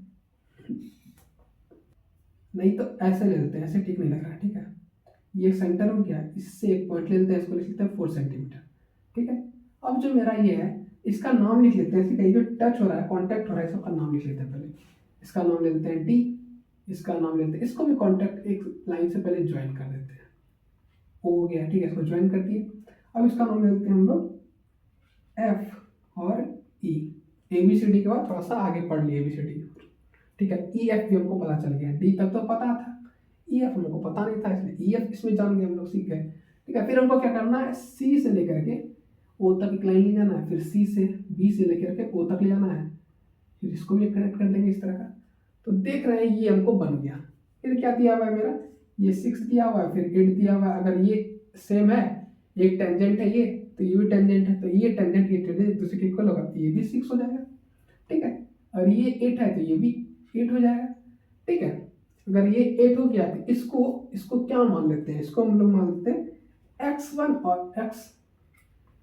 नहीं तो ऐसे ले लेते हैं, ऐसे ठीक नहीं लग रहा, ठीक है, ये सेंटर हो गया, इससे एक पॉइंट ले लेते हैं, इसको लिख लेते हैं 4 सेंटीमीटर, ठीक है। अब जो मेरा ये है, इसका नाम लिख लेते हैं, इसके जो टच हो रहा है, कांटेक्ट हो रहा है, सबका नाम लिख लेते हैं पहले, इसका नाम ले लेते हैं डी, इसका नाम लेते हैं, इसको भी कांटेक्ट एक लाइन से पहले ज्वाइन कर देते हैं, हो गया, ठीक है, इसको ज्वाइन कर दिए। अब इसका नाम ले लेते हैं हम लोग एफ और ई, ए बी सी डी के बाद थोड़ा सा आगे पढ़ लिए ए बी सी डी, ठीक है, ई एफ भी हमको पता चल गया, डी तक तो पता था, ई एफ हमको पता नहीं था, इसलिए ई एफ इसमें जान गए हम लोग, सीख गए, ठीक है। फिर हमको क्या करना है, सी से लेकर के ओ तक एक लाइन ले जाना है, फिर सी से बी से लेकर के ओ तक ले जाना है, फिर इसको भी कनेक्ट कर देंगे इस तरह का, तो देख रहे हैं ये हमको बन गया। फिर क्या दिया हुआ है मेरा, ये 6 दिया हुआ है, फिर 8 दिया हुआ है, अगर ये सेम है, एक टेंजेंट है ये, तो ये भी टेंजेंट है, तो ये टेंजेंट एक दूसरे के इक्वल होगा, तो ये भी 6 हो जाएगा, ठीक है, और ये 8 है तो ये भी 8 हो जाएगा, ठीक है। अगर ये 8 हो गया तो इसको इसको क्या मान लेते हैं, इसको हम लोग मान लेते हैं x1 और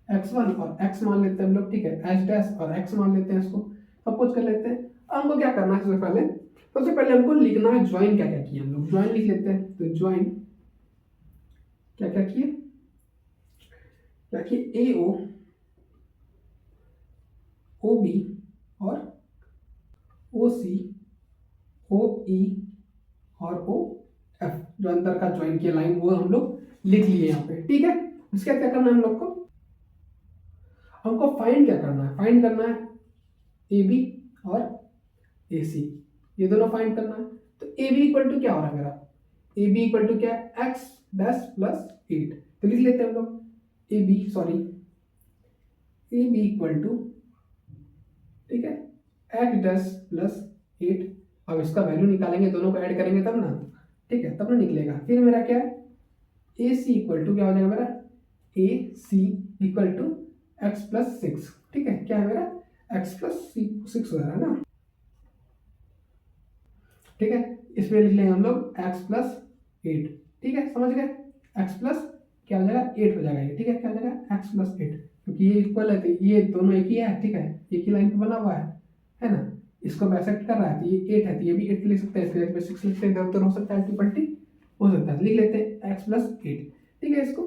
x1 और x मान लेते हैं हम लोग, ठीक है, h डैश और x मान लेते हैं, इसको सब कुछ कर लेते हैं। अब हमको क्या करना है, सबसे पहले हमको लिखना है ज्वाइन क्या क्या किया, हम लोग ज्वाइन लिख लेते हैं, तो ज्वाइन क्या क्या किए, क्या किए, ए ओ बी और ओ सी ओ ई और ओ एफ, जो अंदर का ज्वाइन किया लाइन वो हम लोग लिख लिए यहाँ पे, ठीक है। उसके बाद क्या करना है हम लोग को, हमको फाइंड क्या करना है, फाइंड करना है ए बी और ए सी, ये दोनों फाइंड करना है। तो ए बी इक्वल टू क्या हो रहा है मेरा, ए बी इक्वल टू क्या है, एक्स डैश प्लस 8, तो लिख लेते हैं हम लोग A B, sorry A B equal to, ठीक है, एक्स डैश प्लस 8। अब इसका वैल्यू निकालेंगे, दोनों को ऐड करेंगे तब ना, ठीक है, तब ना निकलेगा। फिर मेरा क्या है, ए सी इक्वल टू क्या हो जाएगा मेरा, ए सी इक्वल टू एक्स प्लस 6, ठीक है, क्या है मेरा एक्स प्लस 6 हो रहा है ना, ठीक है। इसमें लिख लेंगे हम लोग एक्स प्लस 8, ठीक है, समझ गए, एक्स प्लस क्या हो जाएगा 8 हो जाएगा ये, ठीक है, क्या हो जाएगा एक्स प्लस 8, क्योंकि ये इक्वल है तो ये दोनों एक ही है, ठीक है, एक ही लाइन पे बना हुआ है ना, इसको बाइसेक्ट कर रहा है, तो ये 8 है तो ये भी 8 लिख सकते हैं, इसके जगह पे 6 लिखते हैं, इधर उधर हो सकता है, अल्टी पल्टी हो सकता है, लिख लेते हैं एक्स प्लस 8, ठीक है। इसको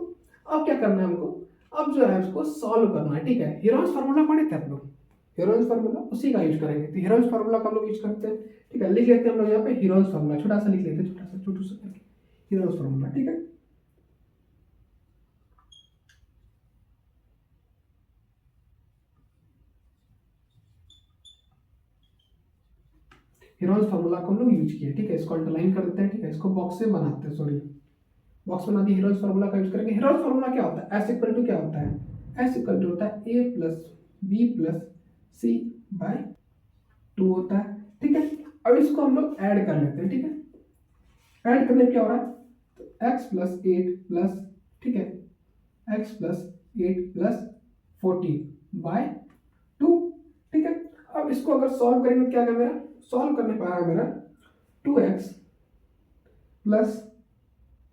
अब क्या करना है हमको, अब जो है उसको सॉल्व करना है, ठीक है। हीरोज फार्मूला पढ़े थे आप लोग, हीरोज फार्मूला उसी का यूज करेंगे, तो हीरोज फार्मूला का हम लोग यूज करते हैं, ठीक है, लिख लेते हैं हम लोग यहाँ पे हीरोज फार्मूला, छोटा सा लिख लेते हैं, छोटा सा छोटू सा करके हीरोज फार्मूला, ठीक है। हीरोज फार्मूला को हम लोग यूज किए, ठीक है, इसको अंडरलाइन कर देते हैं, ठीक है, इसको बॉक्स में बनाते हैं, सॉरी बॉक्स बना दिए, हीरोज फार्मूला का यूज करेंगे। हीरोज फार्मूला क्या होता है, एस इक्वल टू क्या होता है, एस इक्वल टू होता है ए प्लस बी प्लस सी बाय 2 होता है, ठीक है। अब इसको हम लोग ऐड कर लेते हैं, ठीक है, ऐड करने क्या हो रहा है, तो एक्स प्लस 8 प्लस, ठीक है, एक्स प्लस 8 प्लस 14 बाय 2, ठीक है। अब इसको अगर सॉल्व करेंगे क्या है मेरा, सॉल्व करने पर आएगा मेरा 2x प्लस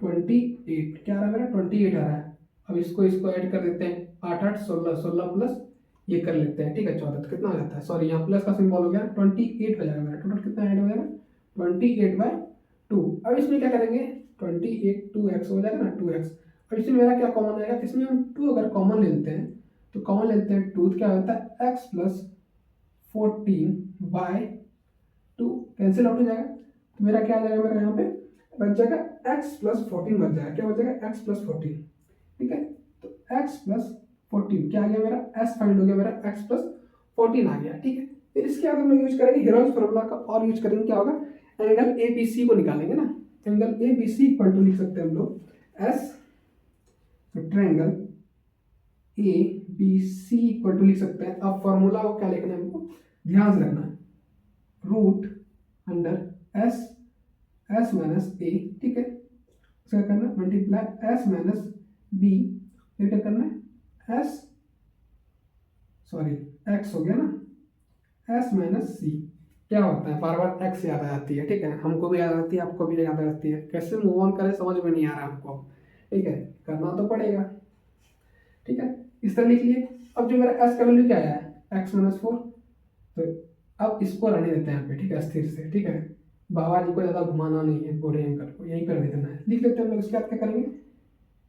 28, क्या आ रहा है मेरा 28 आ रहा है। अब इसको ऐड कर देते हैं, 8 8 16 16 प्लस ये कर लेते हैं, ठीक है, 14, तो कितना आ जाता है, सॉरी यहाँ प्लस का सिंबल हो गया, 28 हो जाएगा मेरा, टोटल कितना ऐड हो जाएगा 28 बाय 2। अब इसमें क्या करेंगे, 28 2x हो जाएगा ना 2x। अब इसमें मेरा क्या कॉमन आएगा, इसमें हम 2 अगर कॉमन लेते हैं तो कॉमन लेते हैं 2, क्या होता है x plus 14 by 2, cancel out हो जाएगा, तो मेरा क्या आ जाएगा, मेरा यहाँ पे बच जाएगा एक्स प्लस 14 बच जाएगा। क्या बच जाएगा? X plus 14। ठीक है, तो एक्स प्लस 14 क्या आ गया मेरा? एस फाइंड हो गया मेरा, एक्स प्लस 14 आ गया। ठीक है, फिर इसके बाद हम लोग यूज करेंगे हेरोल्ड्स फार्मूला का, और यूज करेंगे क्या होगा? एंगल ए बी सी को निकालेंगे ना। Angle A B C equal to लिख सकते हैं हम लोग एस, तो triangle A B C equal to लिख सकते हैं। अब फॉर्मूला को क्या लिखना है हमको? ध्यान से रखना है, root under S, S minus A. ठीक है, क्या करना है? मल्टीप्लाई एस माइनस बी, फिर क्या करना है? एस, सॉरी एक्स हो गया ना, एस माइनस सी। क्या होता है? बार बार एक्स याद आ जाती है। ठीक है, हमको भी याद आती है, आपको भी याद आ जाती है। कैसे मूव ऑन करें समझ में नहीं आ रहा हमको। ठीक है, करना तो पड़ेगा। ठीक है, इस तरह लिख लिए। अब जो मेरा एस का वैल्यू क्या आया है? X minus 4। तो अब इसको रहने देते हैं यहाँ पे। ठीक है, स्थिर से। ठीक है, बाबा जी को ज़्यादा घुमाना नहीं है, पूरे एंगल को यही कर देना है। लिख लेते हैं हम लोग। इसके बाद क्या करेंगे?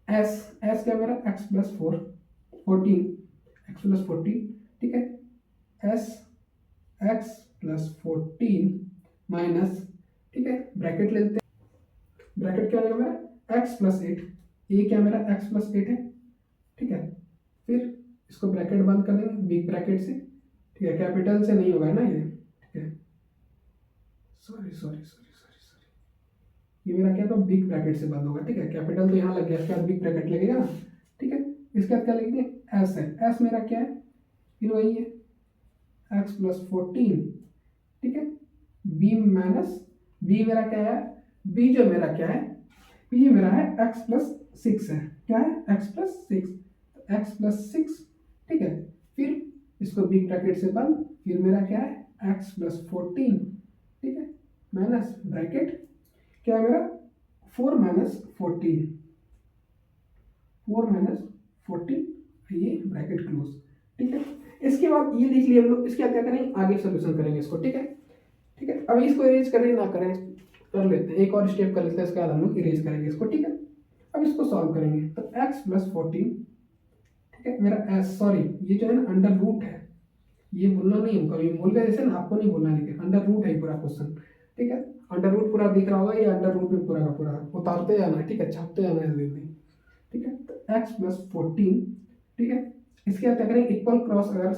एस, एस क्या मेरा? X plus 4 14, x plus 14। ठीक है, एस एक्स प्लस 14 माइनस, ठीक है, ब्रैकेट ले लेते हैं। ब्रैकेट क्या आएगा मेरा? X plus 8। ये क्या मेरा? एक्स प्लस 8 है। ठीक है, फिर इसको ब्रैकेट बंद कर देंगे बिग ब्रैकेट से। ठीक है, कैपिटल से नहीं होगा ना ये। ठीक है, sorry sorry sorry sorry sorry, ये मेरा क्या था? बिग ब्रैकेट से बंद होगा। ठीक है, कैपिटल तो यहाँ लग गया, इसके बाद बिग ब्रैकेट लगेगा ना। ठीक है, इसके बाद क्या लिखेंगे? एस है। एस मेरा क्या है? फिर वही है एक्स प्लस 14। ठीक है, बी माइनस, बी मेरा क्या है? बी जो मेरा क्या है? बी मेरा है एक्स प्लस 6 है। क्या है? X plus 6, x plus 6। ठीक है, फिर इसको बिग ब्रैकेट से बंद, फिर मेरा क्या है? X plus 14। ठीक है, माइनस ब्रैकेट क्या है मेरा? 4 माइनस 14, 4 माइनस 14, ये ब्रैकेट क्लोज। ठीक है, इसके बाद ये लिख लिए हम लोग। इसके बाद क्या करेंगे? आगे सोल्यूशन करेंगे इसको। ठीक है, ठीक है, अब इसको इरेज करें ना करें, कर लेते हैं, एक और स्टेप कर लेते हैं। इसके बाद हम लोग इरेज करेंगे इसको। ठीक है, अब इसको सॉल्व करेंगे। तो एक्स प्लस 14, ठीक है, मेरा एस, सॉरी ये जो है ना अंडर रूट है, ये बोलना नहीं हमको, ये बोल गए जैसे ना, आपको नहीं बोलना, लेकिन अंडर रूट है पूरा क्वेश्चन। ठीक है, अंडर रूट पूरा दिख रहा होगा, ये अंडर रूट में पूरा का पूरा उतारते जाना है। ठीक है, छापते जाना है जल्दी। ठीक है, तो एक्स प्लस 14। ठीक है, इसके बाद क्या करेंगे? इक्वल क्रॉस, अगर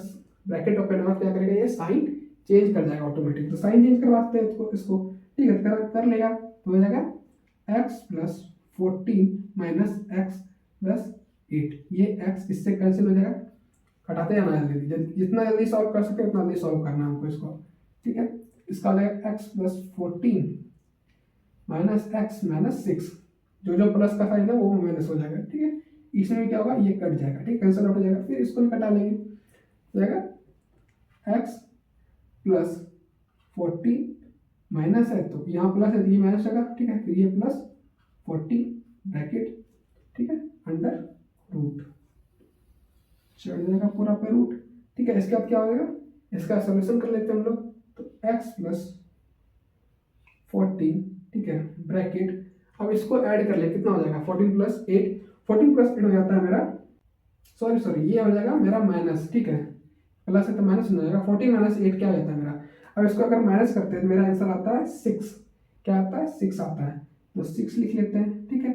ब्रैकेट ओपन होगा क्या करेगा? ये साइन चेंज कर जाएगा ऑटोमेटिक। तो साइन चेंज करवाते हैं इसको। ठीक है, कर लेगा तो हो जाएगा x plus 14 minus x plus 8। ये एक्स इससे कैंसिल हो जाएगा, हटाते जाना जल्दी, जितना जल्दी सॉल्व कर सके उतना जल्दी सॉल्व करना है हमको इसको। ठीक है, इसका हो जाएगा x plus 14 minus x minus 6। जो जो प्लस का साइन है वो माइनस हो जाएगा। ठीक है, इसमें भी क्या होगा? ये कट जाएगा। ठीक है, कैंसिल आउट हो जाएगा। फिर इसको भी कटा लेंगे, हो जाएगा एक्स प्लस 14 माइनस है तो यहाँ प्लस है तो ये माइनस होगा। ठीक है, फिर ये प्लस 14 ब्रैकेट, ठीक है, अंडर रूट, चढ़ जाएगा पूरा पे रूट। ठीक है, इसके बाद क्या हो जाएगा? इसका सोल्यूशन कर लेते हैं हम लोग। तो एक्स प्लस 14, ठीक है, ब्रैकेट, अब इसको ऐड कर ले, कितना हो जाएगा? 14 प्लस 8, 14 प्लस 8 हो जाता है मेरा, सॉरी सॉरी ये हो जाएगा मेरा माइनस। ठीक है, प्लस है तो माइनस हो जाएगा। 14 माइनस 8 क्या हो जाता है मेरा? अब इसको अगर माइनस करते हैं तो मेरा आंसर आता है 6। क्या आता है? 6 आता है। तो 6 लिख लेते हैं। ठीक है,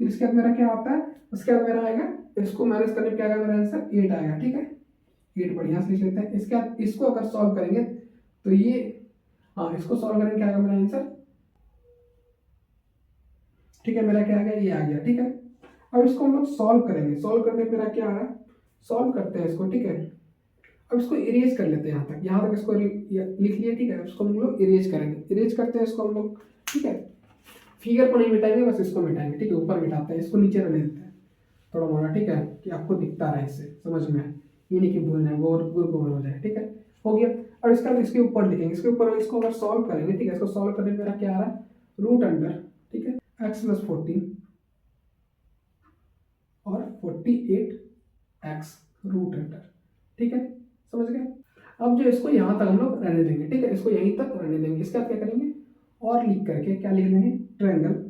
फिर इसके बाद मेरा क्या आता है? उसके बाद मेरा आएगा, इसको माइनस करने पे क्या आएगा? मेरा आंसर 8 आएगा। ठीक है, 8 बढ़िया से लिख लेते हैं। इसके बाद इसको अगर सॉल्व करेंगे तो ये, हाँ इसको सॉल्व करेंगे, क्या आएगा मेरा आंसर? ठीक है, मेरा क्या आ गया? ये आ गया। ठीक है, अब इसको हम लोग सॉल्व करेंगे। सॉल्व करने पे मेरा क्या आ रहा है? सॉल्व करते हैं इसको। ठीक है, अब इसको इरेज कर लेते हैं यहाँ तक इसको लिख लिया। ठीक है, इसको हम लोग इरेज करेंगे। इरेज करते हैं इसको हम लोग। ठीक है, फिगर को नहीं मिटाएंगे, बस इसको मिटाएंगे। ठीक है, ऊपर मिटाते हैं, इसको नीचे रहने देते हैं थोड़ा मोड़ा। ठीक है, कि आपको दिखता रहे, इससे समझ में आए, ये नहीं कि भूल जाए, गोल हो जाए। ठीक है, हो गया। और इसका इसके ऊपर लिखेंगे, इसके ऊपर इसको अगर सॉल्व करेंगे। ठीक है, इसको सॉल्व करने में मेरा क्या आ रहा है? रूट अंडर, ठीक है, एक्स प्लस 14 और 48 एक्स रूट अंडर। ठीक है, समझ गए? अब जो इसको यहाँ तक हम लोग रहने देंगे। ठीक है, इसको यहीं तक रहने देंगे। इसका क्या करेंगे? और लिख करके क्या लिख देंगे? ट्रायंगल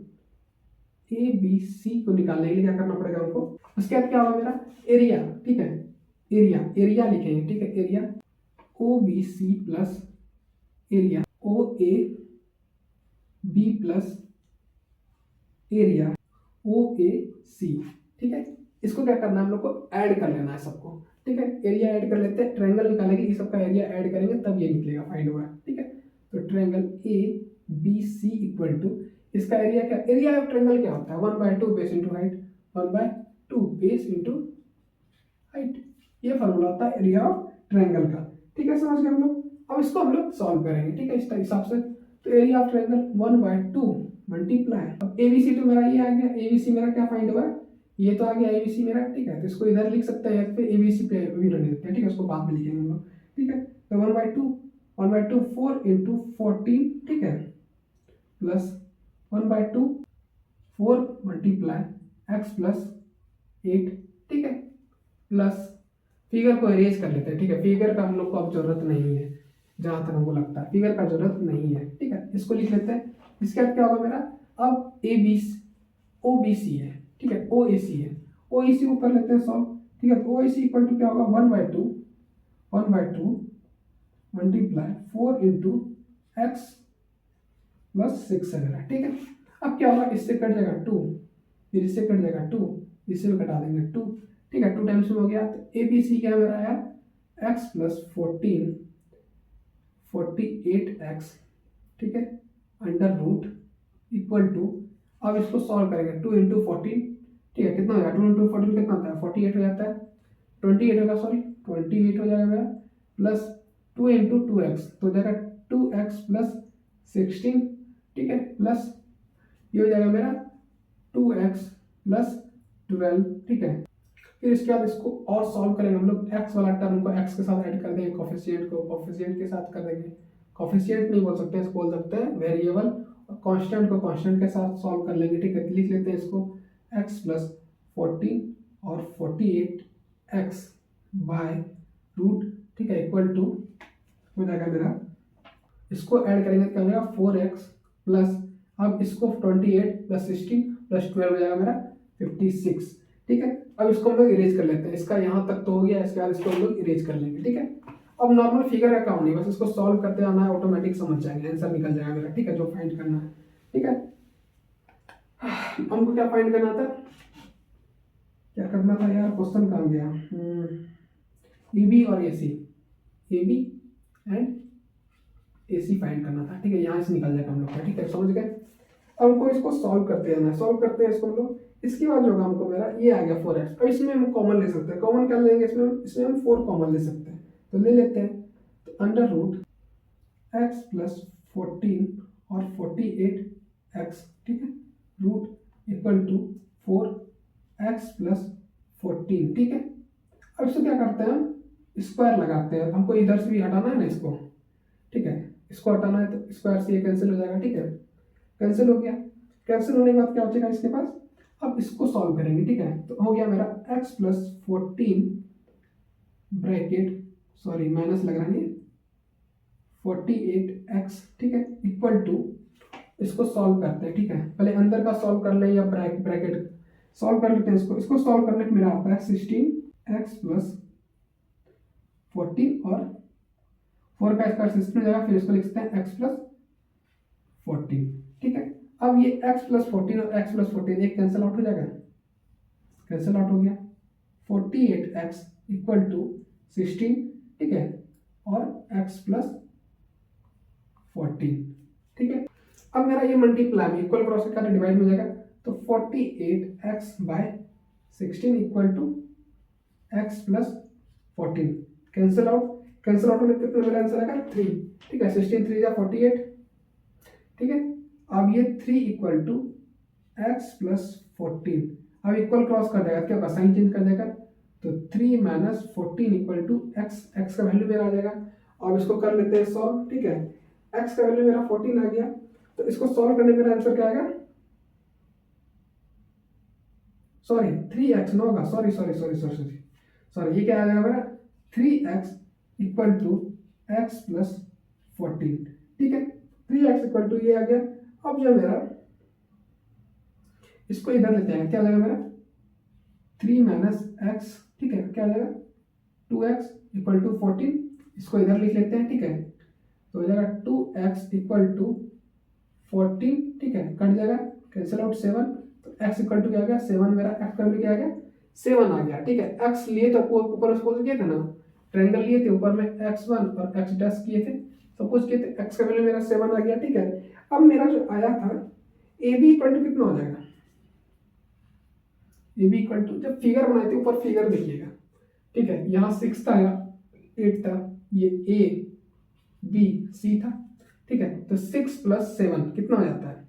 ए बी सी को निकालने के लिए क्या करना पड़ेगा हमको? उसके बाद क्या होगा मेरा? एरिया। ठीक है, एरिया लिखेंगे। ठीक है, area O B C plus area O A B plus area O A C, ठीक है। इसको क्या करना है, हम लोग को ऐड कर लेना है सबको, ठीक है। एरिया ऐड कर लेते हैं, ट्रायंगल निकालेंगे, इस सबका एरिया ऐड करेंगे तब ये निकलेगा, फाइंड होगा, ठीक है। तो triangle A B C equal to, इसका एरिया क्या, एरिया ऑफ ट्रायंगल क्या होता है, 1/2 base into height, 1/2 base into height, ये फॉर्मूला होता है एरिया ऑफ ट्रायंगल का, ठीक है। समझ गए हम लोग। अब इसको हम लोग सॉल्व करेंगे, ठीक है, इस हिसाब से। तो एरिया ऑफ ट्रायंगल 1/2 मल्टीप्लाई, अब एबीसी तो मेरा ये आ गया, एबीसी मेरा क्या फाइंड हुआ, ये तो आ गया एबीसी मेरा, ठीक है। तो इसको इधर लिख सकते हैं, फिर एबीसी पे भी रहने देते हैं, ठीक है, उसको बाद में लिखेंगे हम लोग, ठीक है। तो 1/2 4 इंटू 14, ठीक है, प्लस 1/2 4 मल्टीप्लाई एक्स प्लस 8, ठीक है, प्लस फिगर को इरेज कर लेते हैं, ठीक है। फिगर का हम लोग को अब जरूरत नहीं है, जहां तक हमको लगता है फिगर का जरूरत नहीं है, ठीक है। इसको लिख लेते हैं। इसके बाद क्या होगा मेरा, अब ए बी ओ बी सी है, ठीक है, ओ ए सी है, ओ ए सी को कर लेते हैं सॉल्व, ठीक है। तो ओ ए सी इक्वल टू क्या होगा, 1/2 मल्टीप्लाई 4 इंटू एक्स प्लस 6 है मेरा, ठीक है। अब क्या होगा, इससे कट जाएगा 2, फिर इससे कट जाएगा 2, इससे भी कटा देंगे 2, ठीक है। 2 टाइम्स में हो गया। तो ए बी सी क्या मेरा आया, एक्स प्लस 48x, ठीक है, अंडर रूट इक्वल टू, अब इसको सॉल्व करेंगे, 2 इंटू 14, ठीक है, कितना हो जाएगा, 2 इंटू 14 कितना होता है, 48 हो जाता है, 28 होगा, सॉरी 28 हो जाएगा मेरा, प्लस 2 इंटू 2x, तो हो जाएगा 2x प्लस 16, ठीक है, प्लस ये हो जाएगा मेरा 2x प्लस 12, ठीक है। फिर इसके बाद इसको और सॉल्व करेंगे हम लोग, x वाला टर्म को x के साथ ऐड कर देंगे, कोफिशिएंट को कोफिशिएंट के साथ कर देंगे, कोफिशिएंट नहीं बोल सकते, इसको बोल सकते हैं वेरिएबल, और कांस्टेंट को कांस्टेंट के साथ सॉल्व कर लेंगे, ठीक है। लिख लेते हैं इसको x प्लस 14 और 48x बाय रूट, ठीक है, इक्वल टू हो जाएगा मेरा, इसको ऐड करेंगे क्या हो जाएगा 4x प्लस, अब इसको 28 प्लस 16 प्लस 12 हो जाएगा मेरा 56, ठीक है। अब इसको हम लोग इरेज कर लेते हैं, इसका यहाँ तक तो हो गया, इसके बाद इसको हम लोग इरेज कर लेंगे, ठीक है। अब नॉर्मल फिगर का काम नहीं, बस इसको सॉल्व करते आना है, ऑटोमेटिक समझ जाएंगे, आंसर निकल जाएगा मेरा, ठीक है, जो फाइंड करना है, ठीक है। हमको क्या फाइंड करना था, क्या करना था यार, क्वेश्चन कहाँ गया, ए बी और A C, A B and A C find करना था, ठीक है, यहाँ से निकल जाएगा हम लोग का, ठीक है, समझ गए। अब हमको इसको सॉल्व करते हैं, सॉल्व करते हैं इसको हम लोग। इसके बाद जो होगा हमको मेरा ये आ गया 4x, अब इसमें हम कॉमन ले सकते हैं, कॉमन क्या लेंगे इसमें हम 4 कॉमन ले सकते हैं, तो ले लेते हैं। तो अंडर रूट x प्लस 14 और 48x, ठीक है, root equal to 4x plus 14, ठीक है। अब इसको क्या करते हैं हम, स्क्वायर लगाते हैं, हमको इधर से भी हटाना है ना इसको, ठीक है, इसको हटाना है, तो स्क्वायर से ये कैंसिल हो जाएगा, ठीक है, कैंसिल हो गया। कैंसिल होने के बाद क्या बचेगा इसके पास, अब इसको सॉल्व करेंगे, ठीक है। तो हो गया मेरा x plus 14 bracket, sorry minus लग रहा है, 48x, ठीक है, इक्वल टू, इसको सॉल्व करते हैं, ठीक है, पहले अंदर का सॉल्व कर ले या ब्रैकेट सॉल्व कर लेते हैं। इसको सॉल्व करने के मेरा आता है 16x प्लस 14 और 4 का स्क्वायर 16 हो जाएगा, फिर इसको लिख सकते हैं x प्लस 14, ठीक है। अब ये x प्लस 14 और x प्लस 14 एक कैंसिल आउट हो जाएगा, कैंसिल आउट हो गया, 48x इक्वल टू 16, ठीक है, और x प्लस 14, ठीक है। अब मेरा ये मल्टीप्लाई में इक्वल क्रॉस करके डिवाइड हो जाएगा, तो 48x by 16 equal to x plus 14, cancel out, cancel out होने पर मेरा आंसर आएगा 3, ठीक है, 16 3 जा 48, ठीक है। अब ये 3 इक्वल टू एक्स प्लस 14, अब इक्वल क्रॉस कर जाएगा, क्या होगा, साइन चेंज कर जाएगा, तो 3 minus 14 equal to X, X का वैल्यू मेरा आ जाएगा। अब इसको कर लेते हैं सॉल्व, ठीक है, एक्स का वैल्यू मेरा 14 आ गया, तो इसको सॉल्व करने में मेरा आंसर क्या आएगा, सॉरी 3x ना होगा, sorry sorry sorry sorry sorry sorry, ये क्या आ जाएगा मेरा 3x equal to x plus 14, ठीक है, 3x इक्वल टू ये आ गया। अब जो मेरा इसको इधर लेते हैं, क्या हो जाएगा मेरा 3 माइनस एक्स, ठीक है, क्या हो जाएगा 2x इक्वल टू 14, इसको इधर लिख लेते हैं, ठीक है, तो हो जाएगा 2x इक्वल टू 14, ठीक है, कट जाएगा, कैंसिल आउट 7, तो x इक्वल टू क्या आ गया 7, मेरा x का वैल्यू क्या आ गया 7 आ गया, ठीक है। x लिए तो ऊपर सपोज किए थे ना, ट्रायंगल लिए थे, ऊपर में x1 और x डैश किए थे, सपोज किए थे, x का वैल्यू मेरा 7 आ गया, ठीक है। अब मेरा जो आया था ए बी इक्वल टू कितना हो जाएगा, ए बी इक्वल टू, जब फिगर बनाए थे ऊपर फिगर देखिएगा, ठीक है, यहाँ 6 था, यहाँ 8 था, ये ए बी सी था, ठीक है। तो 6 प्लस 7 कितना हो जाता है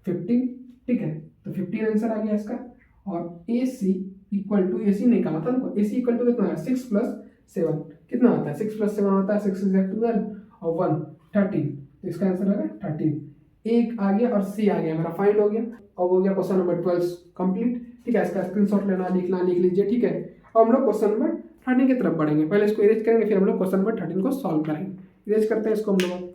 15, ठीक है। तो 15 आंसर आ गया इसका। और A C equal to, A सी नहीं कहा था हमको, ए सी इक्वल टू कितना है 6 प्लस 7 कितना होता है, 6 प्लस 7 होता है 6 इज 12 और 1 13, तो इसका आंसर आ गया 13। एक आ गया और सी आ गया, मेरा फाइंड हो गया। अब हो गया क्वेश्चन नंबर 12 कंप्लीट, ठीक है। इसका स्क्रीनशॉट लेना लिखना लिख लीजिए, ठीक है। अब हम लोग क्वेश्चन नंबर 13 की तरफ बढ़ेंगे, पहले इसको इरेज करेंगे, फिर हम लोग क्वेश्चन नंबर 13 को सॉल्व करेंगे। इरेज करते हैं इसको हम लोग,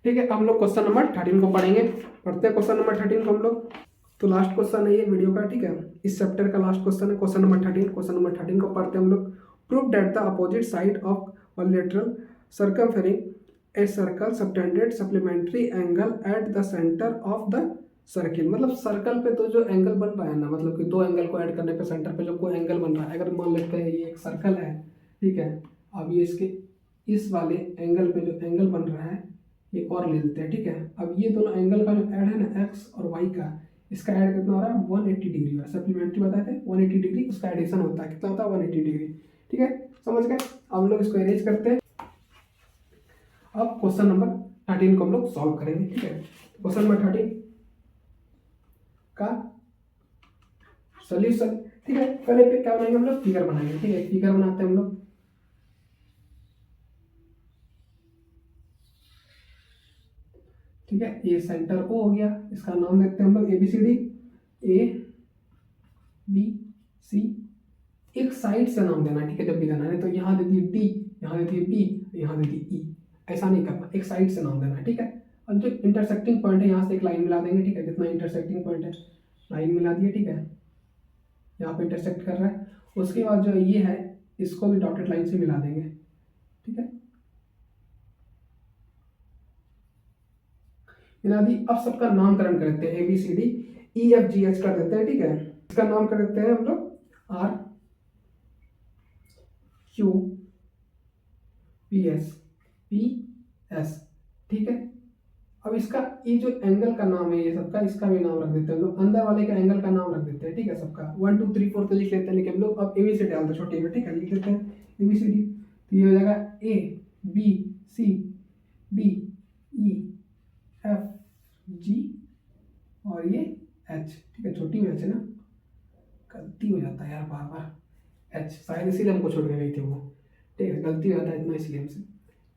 ठीक है। हम लोग क्वेश्चन नंबर 13 को पढ़ेंगे, पढ़ते हैं क्वेश्चन नंबर 13 को हम लोग। तो लास्ट क्वेश्चन है ये वीडियो का, ठीक है, इस चैप्टर का लास्ट क्वेश्चन है क्वेश्चन नंबर 13। क्वेश्चन नंबर 13 को पढ़ते हैं हम लोग। Prove that the opposite side of bilateral circumscribing a circle subtended supplementary angle at the centre of the circle. मतलब सर्कल पे तो जो एंगल बन रहा है ना, मतलब कि दो एंगल को ऐड करने पे सेंटर पे जो कोई एंगल बन रहा है, अगर मान लेते हैं ये एक सर्कल है, ठीक है। अब ये इसके इस वाले एंगल पे जो एंगल बन रहा है ये और ले लेते हैं, ठीक है। अब ये दोनों एंगल का जो ऐड है ना एक्स और वाई का, इसका ऐड कितना हो रहा है 180 डिग्री हो रहा है। सप्लीमेंट्री बताए थे 180 डिग्री, उसका एडिशन होता है, कितना होता है 180 डिग्री, ठीक है। समझ गए। अब हम लोग इसको अरेंज करते हैं। अब क्वेश्चन नंबर 13 को हम लोग सॉल्व करेंगे, ठीक है। क्वेश्चन नंबर 13 का सोल्यूशन, ठीक है। पहले पे क्या बनाएंगे हम लोग, फिगर बनाएंगे, ठीक है। फिगर बनाते हैं हम लोग, ठीक है। ये सेंटर ओ हो गया, इसका नाम देते हैं हम लोग ABCD, A B C। एक साइड से नाम देना, ठीक है, जब भी देना है। तो यहाँ दे दिए D, यहाँ दे दिए B, यहाँ दे दिए E, ऐसा नहीं करना, एक साइड से नाम देना है, ठीक है। और जो इंटरसेक्टिंग पॉइंट है यहाँ से एक लाइन मिला देंगे, ठीक है। जितना इंटरसेक्टिंग पॉइंट है लाइन मिला दिए, ठीक है, यहाँ पे इंटरसेक्ट कर रहा है। उसके बाद जो ये है इसको भी डॉटेड लाइन से मिला देंगे, ठीक है, मिला दी। अब सबका नामकरण कर देते हैं, ABCD EFGH कर देते हैं, ठीक है। इसका नाम कर देते हैं हम लोग RQPSPS, ठीक है। अब इसका ये जो एंगल का नाम है ये सबका, इसका भी नाम रख देते हैं हम लोग। अंदर वाले का एंगल का नाम रख देते हैं, ठीक है, सबका 1 2 3 4 तो लिख लेते हैं, लेकिन हम लोग अब ABCD डालते हैं छोटे में, ठीक है, लिख लेते हैं ABCD। तो ये हो जाएगा ABCDEFG और ये H, ठीक है, छोटी में H है ना, गलती हो जाता है यार बार बार, H शायद इसीलिए हमको छोड़ के गई थी वो, ठीक है, गलती हो जाता है इतना, इसलिए हमसे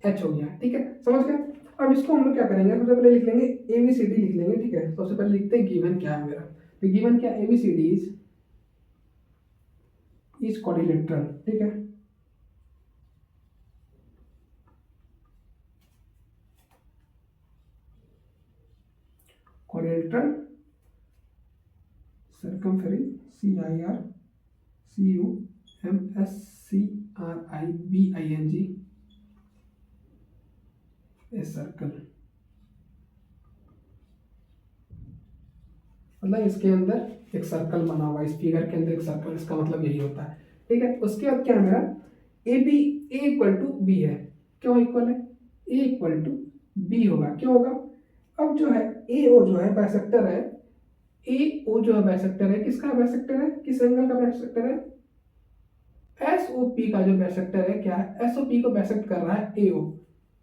H हो गया, ठीक है, समझ गए। अब इसको हम लोग क्या करेंगे, सबसे पहले लिख लेंगे ABCD लिख लेंगे, ठीक है। सबसे पहले लिखते हैं गिवन क्या है मेरा, तो गिवन क्या ABCD इज क्वाड्रिलेटरल, ठीक है। क्वाड्रिलेटरल सर्कमफेरेंस CIRCUMSCRIBING ए सर्कल, मतलब इसके अंदर एक सर्कल बना हुआ है, इस फिगर के अंदर एक सर्कल, इसका मतलब यही होता है, ठीक है। उसके बाद क्या है मेरा AB A equal to B है, क्यों इक्वल है, A इक्वल टू B होगा, क्यों होगा। अब जो है AO जो है बाइसेक्टर है, AO जो है बाइसेक्टर है, किसका बाइसेक्टर है, किस एंगल का बाइसेक्टर है, SOP का जो बाइसेक्टर है, क्या है SOP को बाइसेक्ट कर रहा है AO,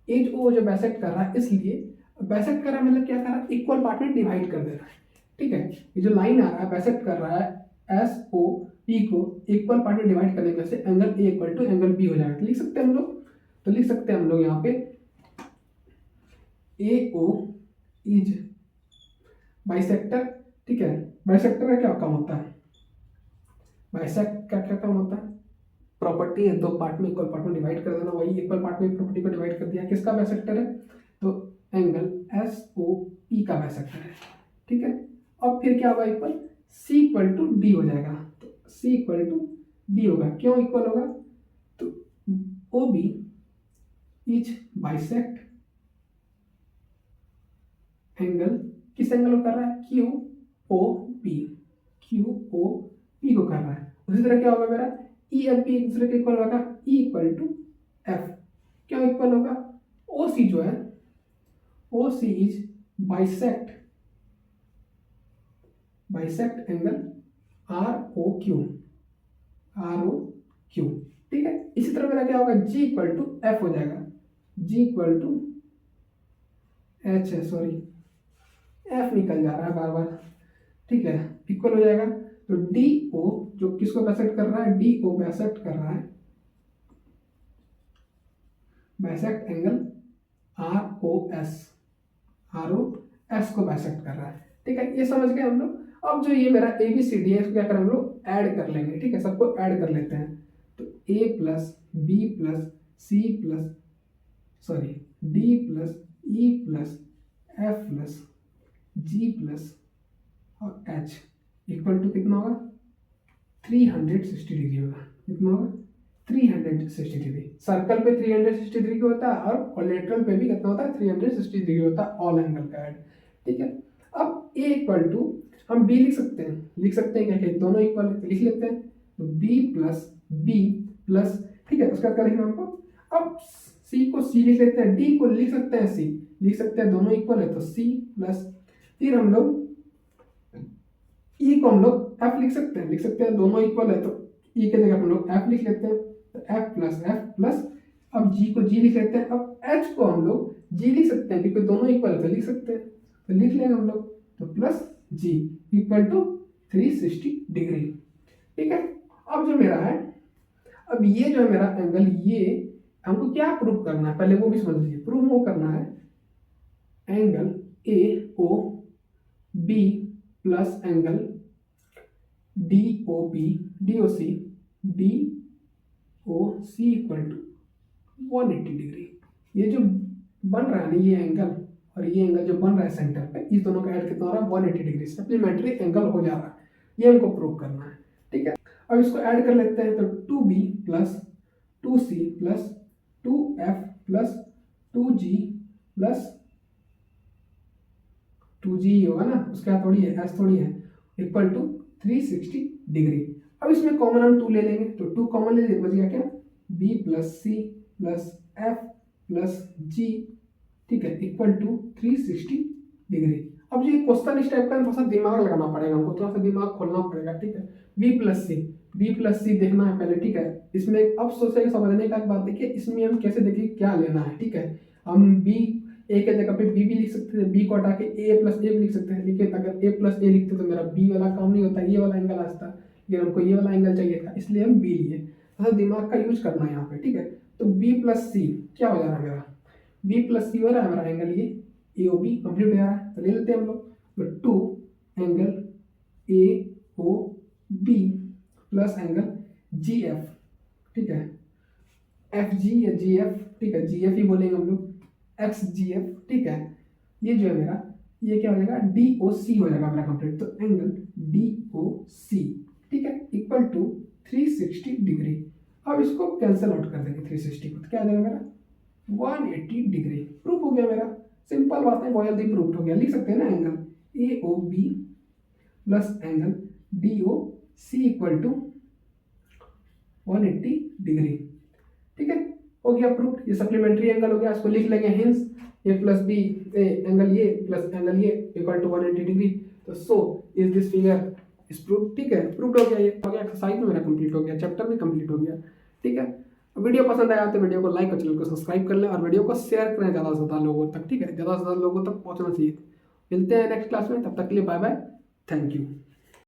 AO जो बाइसेक्ट कर रहा है, इसलिए बाइसेक्ट कर रहा है मतलब क्या कर रहा है, इक्वल पार्ट में डिवाइड कर दे रहा है, ठीक है। ये जो लाइन आ रहा है बाइसेक्ट कर रहा है SOP को इक्वल पार्ट में डिवाइड करने से angle A equal to angle B हो जाएगा। तो लिख सकते हैं हम लोग, तो लिख सकते हैं हम लोग यहाँ पे AO इज बाइसेक्टर, ठीक है। बाइसेक्टर का क्या काम होता है, बाइसेक्ट का क्या काम होता है, प्रॉपर्टी है दो पार्ट में इक्वल पार्ट में डिवाइड कर देना, वही इक्वल पार्ट में प्रॉपर्टी को डिवाइड कर दिया, किसका बाइसेक्टर है, तो एंगल SOP का बाइसेक्टर है, ठीक है। अब फिर क्या होगा equal, C equal to D हो जाएगा, तो C इक्वल टू D होगा, क्यों इक्वल होगा, तो OB इज बाइसेक्ट एंगल, किस एंगल को कर रहा है, Q O P, Q O P को कर रहा है। उसी तरह क्या होगा मेरा ई एफ पी एक दूसरे के इक्वल होगा, ई इक्वल टू एफ, क्या इक्वल होगा, ओ सी जो है, O C is bisect, bisect angle R O Q, R O Q, ठीक है। इसी तरह मेरा क्या होगा, जी इक्वल टू एफ हो जाएगा, जी इक्वल टू एच है, सॉरी एफ निकल जा रहा है बार बार, ठीक है, इक्वल हो जाएगा। तो डी ओ जो किसको बाइसेक्ट कर रहा है, डी ओ बाइसेक्ट कर रहा है, bisect angle R O S, R O S को बाइसेक्ट कर रहा है, ठीक है। ये समझ गए हम लोग। अब जो ये मेरा ए बी सी डी है इसको क्या करें हम लोग, ऐड कर लेंगे, ठीक है, सबको ऐड कर लेते हैं। तो A plus B plus C plus sorry D plus E plus F plus G plus और एच इक्वल टू कितना होगा, 360 डिग्री होगा, कितना होगा 360 डिग्री। सर्कल पे 360 डिग्री होता है और कोलेट्रल पे भी कितना होता है 360 डिग्री होता है, ऑल एंगल का ऐड, ठीक है। अब ए इक्वल टू हम बी लिख सकते हैं क्या क्या, दोनों इक्वल है लिख लेते हैं। तो बी प्लस ठीक है, उसका क्या लिखना हमको, अब सी को सी लिख लेते हैं, डी को लिख सकते हैं सी, लिख सकते हैं, दोनों इक्वल है तो सी प्लस, फिर हम लोग ई को हम लोग एफ लिख सकते हैं, दोनों इक्वल है तो ई के जगह हम लोग एफ लिख लेते हैं, तो एफ प्लस अब जी को जी लिख लेते हैं, अब एच को हम लोग जी लिख सकते हैं क्योंकि दोनों इक्वल है तो लिख सकते हैं, तो लिख लेंगे हम लोग, तो plus G equal to 360 degree, ठीक है। अब जो मेरा है, अब ये जो है मेरा एंगल, ये हमको क्या प्रूव करना है पहले वो भी समझ लीजिए। प्रूव वो करना है angle A O B plus angle D O P D O C equal to 180 degree. ये जो बन रहा है ना ये एंगल और ये एंगल जो बन रहा है सेंटर पे, इस दोनों का ऐड कितना हो रहा है 180 डिग्री, सप्लीमेंट्री एंगल हो जा रहा है, ये हमको प्रूव करना है, ठीक है। अब इसको ऐड कर लेते हैं, तो 2b plus 2c plus 2f plus 2g plus 2g होगा ना, उसका थोड़ी है एस थोड़ी है, इक्वल टू 360 डिग्री। अब इसमें कॉमन हम 2 ले लेंगे, तो 2 कॉमन ले लेंगे, बच गया क्या, b plus C plus F plus G, ठीक है, इक्वल टू 360 डिग्री। अब ये क्वेश्चन इस टाइप का थोड़ा सा दिमाग लगाना पड़ेगा हमको, थोड़ा सा दिमाग खोलना पड़ेगा, ठीक है। b प्लस सी देखना है पहले, ठीक है। इसमें अब सोचेंगे समझने का बात, देखिए इसमें हम कैसे देखिए क्या लेना है, ठीक है। हम b ए के जगह पे b भी लिख सकते थे, b को हटा के a प्लस ए भी लिख सकते हैं, लेकिन अगर a प्लस ए लिखते तो मेरा b वाला काम नहीं होता, ये वाला एंगल आता, लेकिन हमको ये वाला एंगल चाहिए था, इसलिए हम b लिए। थोड़ा दिमाग का यूज करना है यहाँ पे, ठीक है। तो b प्लस सी क्या हो जा रहा है मेरा, b प्लस सी हो रहा है मेरा एंगल, ये AOB कंप्लीट हो जा रहा है, तो ले लेते हैं हम लोग, तो 2 angle AOB plus angle GF, ठीक है, FG या GF, ठीक है, GF ही बोलेंगे हम लोग, XGF, ठीक है। ये जो है मेरा, ये क्या हो जाएगा DOC हो जाएगा मेरा कंप्लीट, तो एंगल DOC, ठीक है, इक्वल टू 360 डिग्री। अब इसको कैंसिल आउट कर देंगे 360 को, तो क्या आ जाएगा मेरा 180 डिग्री। प्रूफ हो गया मेरा, सिंपल बात है, बहुत जल्दी प्रूफ हो गया। लिख सकते हैं ना angle AOB plus angle DOC equal to 180 degree, ठीक है, हो गया प्रूफ। ये सप्लीमेंट्री एंगल हो गया, इसको लिख लेंगे, हिंस ए प्लस बी एंगल ये प्लस एंगल ये इक्वल टू 180 डिग्री। तो so is this figure is proof, ठीक है, प्रूफ हो गया, ये हो गया एक्सरसाइज में मेरा कंप्लीट हो गया, चैप्टर भी कंप्लीट हो गया, ठीक है। वीडियो पसंद आया तो वीडियो को लाइक और चैनल को सब्सक्राइब कर लें और वीडियो को शेयर करें ज़्यादा से ज़्यादा लोगों तक, ठीक है, ज़्यादा से ज़्यादा लोगों तक पहुंचना चाहिए। मिलते हैं नेक्स्ट क्लास में, तब तक के लिए बाय बाय, थैंक यू।